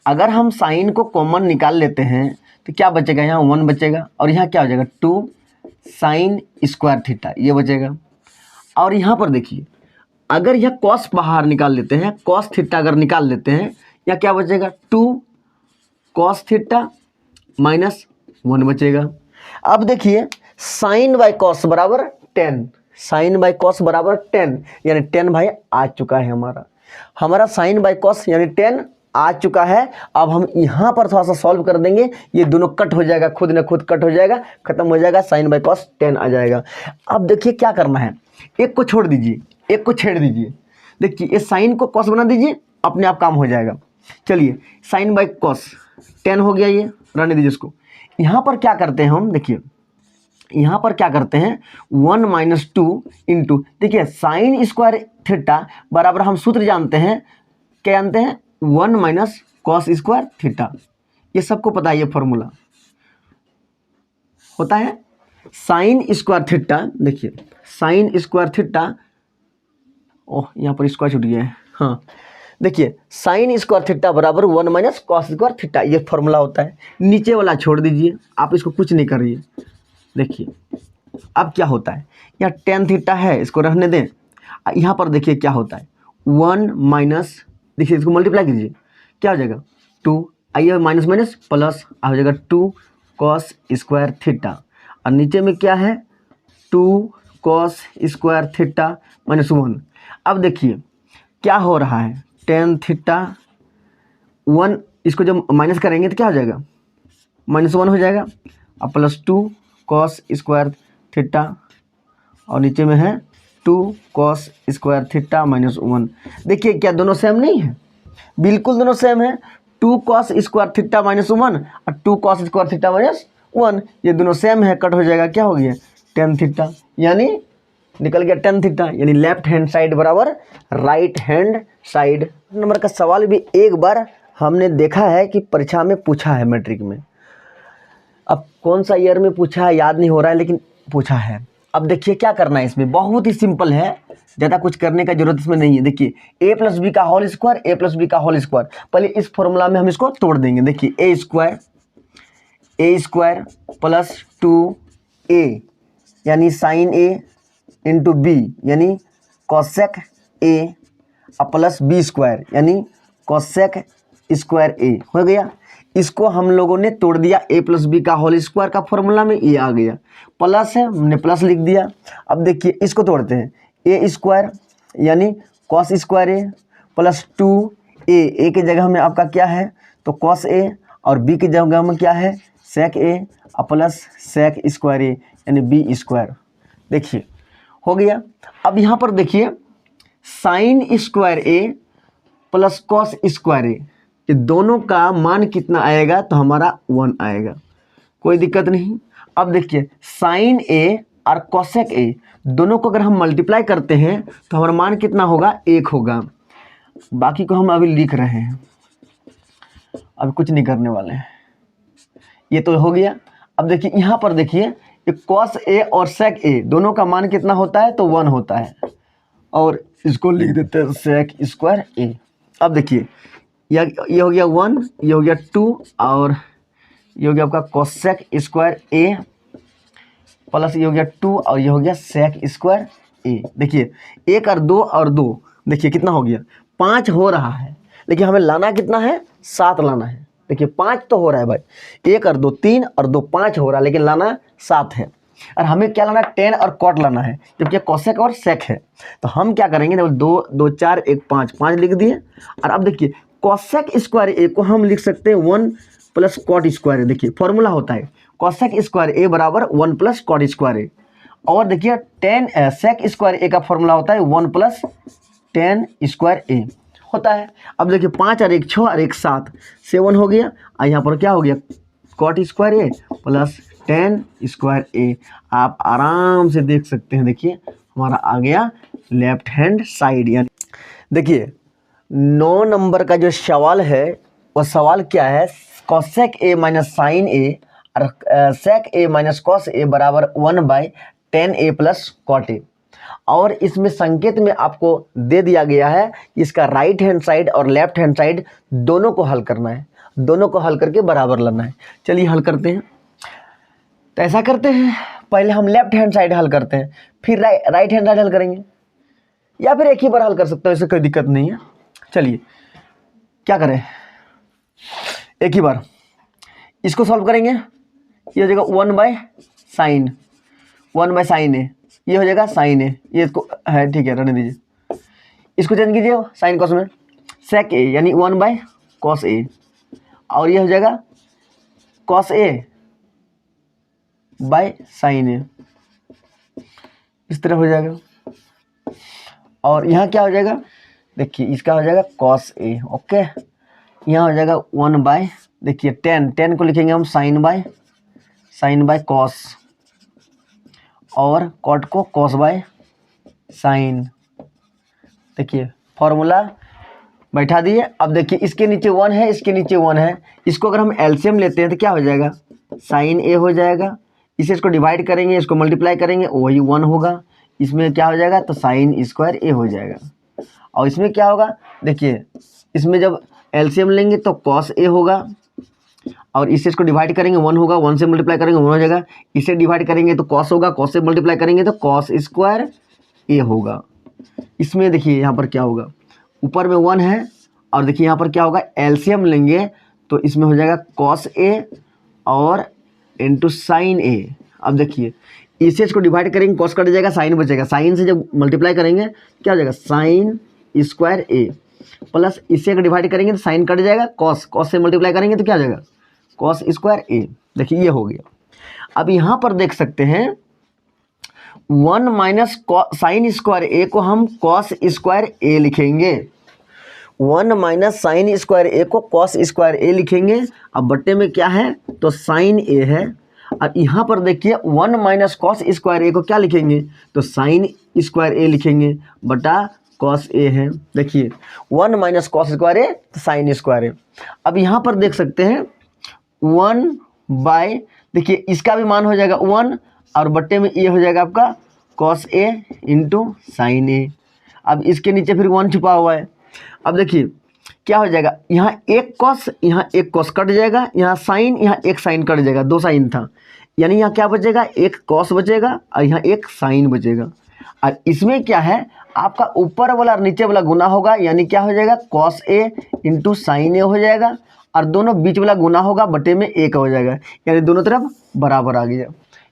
अगर हम साइन को कॉमन निकाल लेते हैं तो क्या बचेगा, यहाँ 1 बचेगा, और यहाँ क्या हो जाएगा 2 साइन स्क्वायर थीटा, ये बचेगा। और यहाँ पर देखिए अगर यह कॉस बाहर निकाल लेते हैं, कॉस थीटा अगर निकाल लेते हैं, या क्या बचेगा 2 कॉस थीटा माइनस 1 बचेगा। अब देखिए साइन बाई कॉस बराबर 10, साइन बाई कॉस बराबर 10, यानी 10 भाई आ चुका है हमारा साइन बाई कॉस यानी 10 आ चुका है। अब हम यहाँ पर थोड़ा सा सॉल्व कर देंगे, ये दोनों कट हो जाएगा, खुद न खुद कट हो जाएगा, खत्म हो जाएगा, साइन बाई कॉस 10 आ जाएगा। अब देखिए क्या करना है, एक को छोड़ दीजिए, एक को छेड़ दीजिए। देखिए ये साइन को कॉस बना दीजिए, अपने आप काम हो जाएगा। चलिए साइन बाई कॉस 10 हो गया, ये रहने दीजिए इसको। यहाँ पर क्या करते हैं हम, देखिए यहाँ पर क्या करते हैं 1 माइनस 2 इंटू, देखिए साइन स्क्वायर थीटा बराबर हम सूत्र जानते हैं, क्या जानते हैं 1 माइनस कॉस स्क्वायर थीटा, ये सबको पता है, ये फॉर्मूला होता है साइन स्क्वायर थीटा। देखिए साइन स्क्वायर थीटा, ओह यहाँ पर स्क्वायर छूट गया है, हाँ देखिए साइन स्क्वायर थीटा बराबर 1 माइनस कॉस स्क्वायर थीटा, ये फॉर्मूला होता है। नीचे वाला छोड़ दीजिए, आप इसको कुछ नहीं करिए। देखिए अब क्या होता है, यहाँ टेन थीटा है, इसको रहने दें। यहाँ पर देखिए क्या होता है 1 माइनस, देखिए इसको मल्टीप्लाई कीजिए, क्या हो जाएगा 2, आइए माइनस माइनस प्लस आ जाएगा 2 कॉस स्क्वायर थीटा, और नीचे में क्या है 2 कॉस स्क्वायर थीटा माइनस 1। अब देखिए क्या हो रहा है, टेन थीटा 1, इसको जब माइनस करेंगे तो क्या हो जाएगा, -1 हो जाएगा। अब +2 cos स्क्वायर थीटा और नीचे में है 2 cos स्क्वायर थीटा -1। देखिए क्या दोनों सेम नहीं है, बिल्कुल दोनों सेम है। 2 cos स्क्वायर थीटा -1 और 2 cos स्क्वायर थीटा -1, ये दोनों सेम है, कट हो जाएगा, क्या हो गया, टेन थीटा, यानी निकल गया टेन थीटा, यानी लेफ्ट हैंड साइड बराबर राइट हैंड साइड। नंबर का सवाल भी एक बार हमने देखा है कि परीक्षा में पूछा है मैट्रिक में, अब कौन सा ईयर में पूछा है याद नहीं हो रहा है, लेकिन पूछा है। अब देखिए क्या करना है, इसमें बहुत ही सिंपल है, ज़्यादा कुछ करने का जरूरत इसमें नहीं है। देखिए a + b का होल स्क्वायर, a + b का होल स्क्वायर, पहले इस फॉर्मूला में हम इसको तोड़ देंगे। देखिए a स्क्वायर प्लस 2a यानी साइन a इंटू b यानी cosec a plus b square यानी कॉसेक स्क्वायर a हो गया। इसको हम लोगों ने तोड़ दिया, a + b का होल स्क्वायर का फॉर्मूला में ये आ गया, प्लस है हमने प्लस लिख दिया। अब देखिए इसको तोड़ते हैं, a स्क्वायर यानी cos square a plus 2a की जगह में आपका क्या है तो कॉस a और b की जगह में क्या है sec a plus sec square a यानी b स्क्वायर। देखिए हो गया। अब यहाँ पर देखिए sine square a plus cos square a, ये दोनों का मान कितना आएगा तो हमारा 1 आएगा, कोई दिक्कत नहीं। अब देखिए साइन a और कॉसेक a दोनों को अगर हम मल्टीप्लाई करते हैं तो हमारा मान कितना होगा 1 होगा। बाकी को हम अभी लिख रहे हैं, अभी कुछ नहीं करने वाले हैं, ये तो हो गया। अब देखिए यहाँ पर देखिए कॉस a और सेक a दोनों का मान कितना होता है तो 1 होता है, और इसको लिख देते हैं सेक स्क्वायर a। अब देखिए ये हो गया 1, ये हो गया 2 और ये हो गया आपका कोसेक स्क्वायर a प्लस ये हो गया 2 और ये हो गया सेक स्क्वायर a। देखिए 1 और 2 देखिए कितना हो गया 5 हो रहा है, लेकिन हमें लाना कितना है 7 लाना है। देखिए 5 तो हो रहा है भाई, 1 और 2 3 और 2 5 हो रहा है, लेकिन लाना 7 है। और हमें क्या लाना टेन और कॉट लाना है, जबकि कोसेक और सेक है। तो हम क्या करेंगे, 2 2 4 1 5 5 लिख दिए। और अब देखिए कोसेक स्क्वायर ए को हम लिख सकते हैं 1 प्लस कॉट स्क्वायर ए। देखिए फॉर्मूला होता है कोसेक स्क्वायर ए बराबर 1 प्लस कॉट स्क्वायर ए। और देखिए टेन सेक स्क्वायर ए का फॉर्मूला होता है 1 प्लस टेन स्क्वायर ए होता है। अब देखिए 5 और 1 6 और 1 7 7 हो गया। और यहाँ पर क्या हो गया कॉट स्क्वायर ए प्लस टेन स्क्वायर ए। आप आराम से देख सकते हैं, देखिए हमारा आ गया लेफ्ट हैंड साइड। यानी देखिए 9 नंबर का जो सवाल है वो सवाल क्या है, कोसेक ए माइनस साइन ए और सेक ए माइनस कॉस ए बराबर 1/10a प्लस कॉट ए। और इसमें संकेत में आपको दे दिया गया है कि इसका राइट हैंड साइड और लेफ्ट हैंड साइड दोनों को हल करना है, दोनों को हल करके बराबर लाना है। चलिए हल करते हैं। तो ऐसा करते हैं, पहले हम लेफ्ट हैंड साइड हल करते हैं, फिर राइट हैंड साइड हल करेंगे, या फिर एक ही बार हल कर सकते हो, इससे कोई दिक्कत नहीं है। चलिए क्या करें, एक ही बार इसको सॉल्व करेंगे। ये हो जाएगा 1/साइन ए, ये हो जाएगा साइन ए, ये इसको है ठीक है रहने दीजिए। इसको चेंज कीजिए साइन कॉस में, सेक ए यानी 1/कॉस ए, और ये हो जाएगा कॉस ए बाय साइन ए, इस तरह हो जाएगा। और यहाँ क्या हो जाएगा, देखिए इसका हो जाएगा कॉस ए, ओके। यहाँ हो जाएगा 1/, देखिए 10 को लिखेंगे हम साइन बाय कॉस, और कॉट को कॉस बाय साइन। देखिए फॉर्मूला बैठा दिए। अब देखिए इसके नीचे 1 है, इसके नीचे 1 है, इसको अगर हम एलसीएम लेते हैं तो क्या हो जाएगा साइन ए हो जाएगा। इसे इसको डिवाइड करेंगे, इसको मल्टीप्लाई करेंगे, वही 1 होगा। इसमें क्या हो जाएगा तो साइन स्क्वायर ए हो जाएगा। और इसमें क्या होगा, देखिए इसमें जब एलसीएम लेंगे तो कॉस ए होगा, और इसे इसको डिवाइड करेंगे 1 होगा, 1 से मल्टीप्लाई करेंगे 1 हो जाएगा। इसे डिवाइड करेंगे तो कॉस होगा, कॉस से मल्टीप्लाई करेंगे तो कॉस स्क्वायर ए होगा। इसमें देखिए यहाँ पर क्या होगा, ऊपर में 1 है, और देखिए यहाँ पर क्या होगा एलसीएम लेंगे तो इसमें हो जाएगा कॉस ए और इंटू साइन ए। अब देखिए इसे इसको डिवाइड करेंगे, कॉस कट जाएगा, साइन बचेगा, साइन से जब मल्टीप्लाई करेंगे क्या हो जाएगा साइन स्क्वायर ए प्लस इससे अगर डिवाइड करेंगे तो साइन कट जाएगा, कॉस से मल्टीप्लाई करेंगे तो क्या हो जाएगा कॉस स्क्वायर ए। देखिए ये हो गया। अब यहाँ पर देख सकते हैं 1 माइनस साइन स्क्वायर ए को हम कॉस स्क्वायर ए लिखेंगे, 1 माइनस साइन स्क्वायर ए को कॉस स्क्वायर ए लिखेंगे। अब बट्टे में क्या है तो साइन ए है। अब यहाँ पर देखिए 1 माइनस कॉस स्क्वायर ए को क्या लिखेंगे तो साइन स्क्वायर ए लिखेंगे बटा कॉस ए है। देखिए 1 माइनस कॉस स्क्वायर ए तो साइन स्क्वायर ए। अब यहाँ पर देख सकते हैं 1 बाय, देखिए इसका भी मान हो जाएगा 1 और बट्टे में ये हो जाएगा आपका कॉस ए इंटू साइन ए। अब इसके नीचे फिर 1 छुपा हुआ है। अब देखिए क्या हो जाएगा, यहाँ एक कॉस कट जाएगा, यहाँ साइन, यहाँ एक साइन कट जाएगा, 2 साइन था, यानी यहाँ क्या बचेगा एक कॉस बचेगा और यहाँ एक साइन बचेगा। और इसमें क्या है आपका ऊपर वाला और नीचे वाला गुना होगा, यानी क्या हो जाएगा कॉस ए इंटू साइन ए हो जाएगा और दोनों बीच वाला गुना होगा बटे में एक हो जाएगा, यानी दोनों तरफ बराबर आ गया।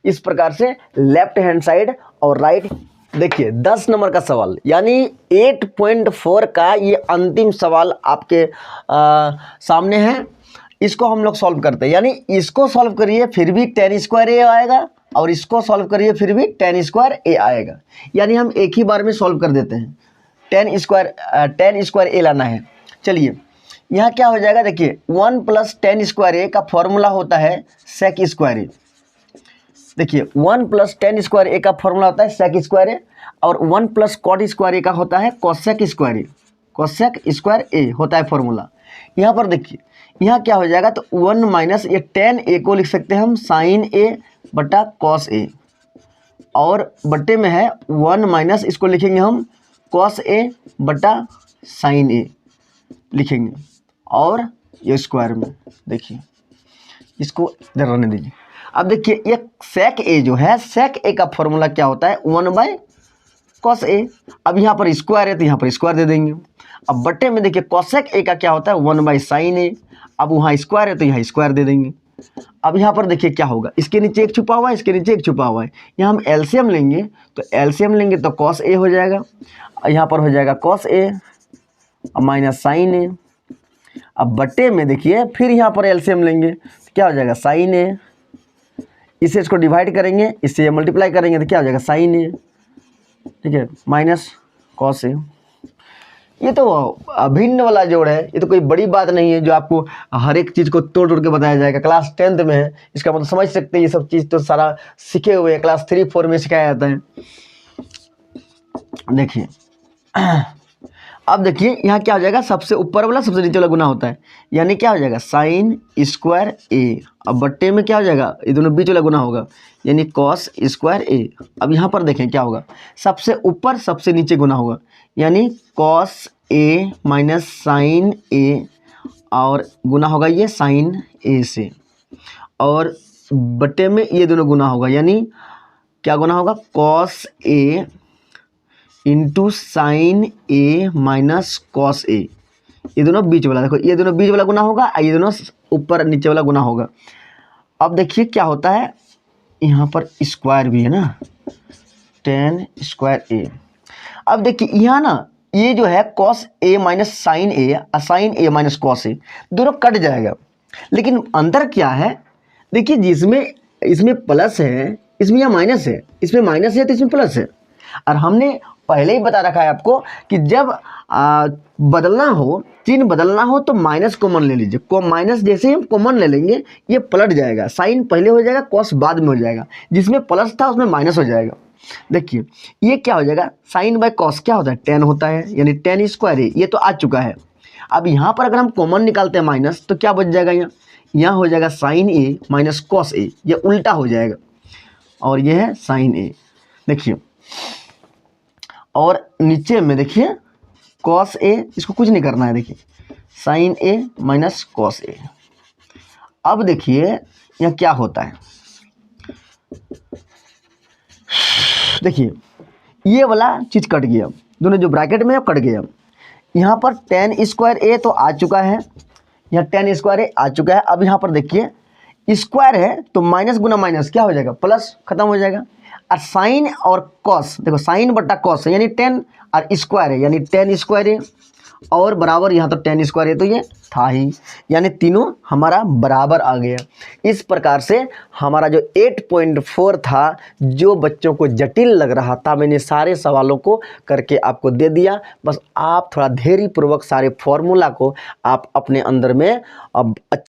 इस प्रकार से लेफ्ट हैंड साइड और राइट। देखिए 10 नंबर का सवाल यानी 8.4 का ये अंतिम सवाल आपके सामने है। इसको हम लोग सॉल्व करते हैं, यानी इसको सॉल्व करिए फिर भी tan स्क्वायर ए आएगा और इसको सॉल्व करिए फिर भी tan स्क्वायर ए आएगा, यानी हम एक ही बार में सॉल्व कर देते हैं। tan स्क्वायर ए लाना है। चलिए यहाँ क्या हो जाएगा, देखिए 1 प्लस tan स्क्वायर ए का फॉर्मूला होता है सेक स्क्वायर ए। देखिए 1 प्लस tan स्क्वायर ए का फॉर्मूला होता है सेक स्क्वायर ए और 1 प्लस कॉट स्क्वायर ए का होता है कोसेक स्क्वायर ए। कोसेक स्क्वायर ए होता है फॉर्मूला। यहाँ पर देखिए यहाँ क्या हो जाएगा तो 1 माइनस ये tan ए को लिख सकते हैं हम साइन ए बटा कॉस ए और बट्टे में है 1 माइनस इसको लिखेंगे हम कॉस ए बटा साइन ए लिखेंगे और ये स्क्वायर में। देखिए इसको इधर रहने दीजिए। अब देखिए ये सेक ए जो है, सेक ए का फॉर्मूला क्या होता है 1 बाय कॉस ए। अब यहाँ पर स्क्वायर है तो यहाँ पर स्क्वायर दे देंगे। अब बट्टे में देखिए कॉसेक ए का क्या होता है 1 बाय साइन ए। अब वहाँ स्क्वायर है तो यहाँ स्क्वायर दे देंगे। अब यहाँ पर देखिए क्या होगा, इसके नीचे एक छुपा हुआ है, इसके नीचे एक छुपा हुआ है। यहाँ हम एलसीएम लेंगे तो एलसीएम लेंगे तो कॉस ए हो जाएगा, यहाँ पर हो जाएगा कॉस ए माइनस साइन ए। अब बट्टे में देखिए फिर यहाँ पर एलसीएम लेंगे तो क्या हो जाएगा साइन ए, इसे इसको डिवाइड करेंगे, इससे मल्टीप्लाई करेंगे तो क्या हो जाएगा साइन ए, ठीक है, माइनस कॉस ए। ये तो अभिन्न वाला जोड़ है, ये तो कोई बड़ी बात नहीं है जो आपको हर एक चीज़ को तोड़ तोड़ के बताया जाएगा। क्लास 10th में है, इसका मतलब समझ सकते हैं ये सब चीज़ तो सारा सीखे हुए हैं, क्लास 3-4 में सिखाया जाता है। देखिए अब देखिए यहाँ क्या हो जाएगा, सबसे ऊपर वाला सबसे नीचे वाला गुना होता है, यानी क्या हो जाएगा साइन स्क्वायर ए। अब बट्टे में क्या हो जाएगा, ये दोनों बीच वाला गुना होगा, यानी कॉस स्क्वायर ए। अब यहाँ पर देखें क्या होगा, सबसे ऊपर सबसे नीचे गुना होगा, यानी कॉस ए माइनस साइन ए और गुना होगा ये साइन ए से, और बट्टे में ये दोनों गुना होगा, यानी क्या गुना होगा cos A into sine a minus cos A. ये दोनों बीच वाला, देखो ये दोनों बीच वाला गुना होगा और ये दोनों ऊपर नीचे वाला गुना होगा। अब देखिए क्या होता है, यहाँ पर स्क्वायर भी है ना, tan स्क्वायर ए। अब देखिए यहाँ ना ये जो है कॉस ए माइनस साइन ए और sign a minus cos A दोनों कट जाएगा, लेकिन अंतर क्या है, देखिए जिसमें इसमें प्लस है इसमें यह माइनस है, इसमें माइनस है तो इसमें प्लस है। और हमने पहले ही बता रखा है आपको कि जब बदलना हो, चिन्ह बदलना हो तो माइनस कॉमन ले लीजिए। माइनस जैसे ही हम कॉमन ले लेंगे ये पलट जाएगा, साइन पहले हो जाएगा कॉस बाद में हो जाएगा, जिसमें प्लस था उसमें माइनस हो जाएगा। देखिए ये क्या हो जाएगा, साइन बाय कॉस क्या होता है tan होता है, यानी tan स्क्वायर ए, ये तो आ चुका है। अब यहाँ पर अगर हम कॉमन निकालते हैं माइनस तो क्या बच जाएगा, यहाँ हो जाएगा sign a minus cos A, ये उल्टा हो जाएगा और ये है साइन ए। देखिए और नीचे में देखिए कॉस ए, इसको कुछ नहीं करना है, देखिए sign a minus cos a. अब देखिए यहाँ क्या होता है, देखिए ये वाला चीज़ कट गया, दोनों जो ब्रैकेट में कट गया। यहाँ पर tan स्क्वायर ए तो आ चुका है, यहाँ tan स्क्वायर ए आ चुका है। अब यहाँ पर देखिए स्क्वायर है तो माइनस गुना माइनस क्या हो जाएगा, प्लस, खत्म हो जाएगा। और साइन और कॉस, देखो साइन बटा कॉस है यानी 10 और स्क्वायर है यानी 10 स्क्वायर है और बराबर यहाँ तो 10 स्क्वायर है तो ये था ही, यानी तीनों हमारा बराबर आ गया। इस प्रकार से हमारा जो 8.4 था जो बच्चों को जटिल लग रहा था, मैंने सारे सवालों को करके आपको दे दिया। बस आप थोड़ा धैर्यपूर्वक सारे फॉर्मूला को आप अपने अंदर में अब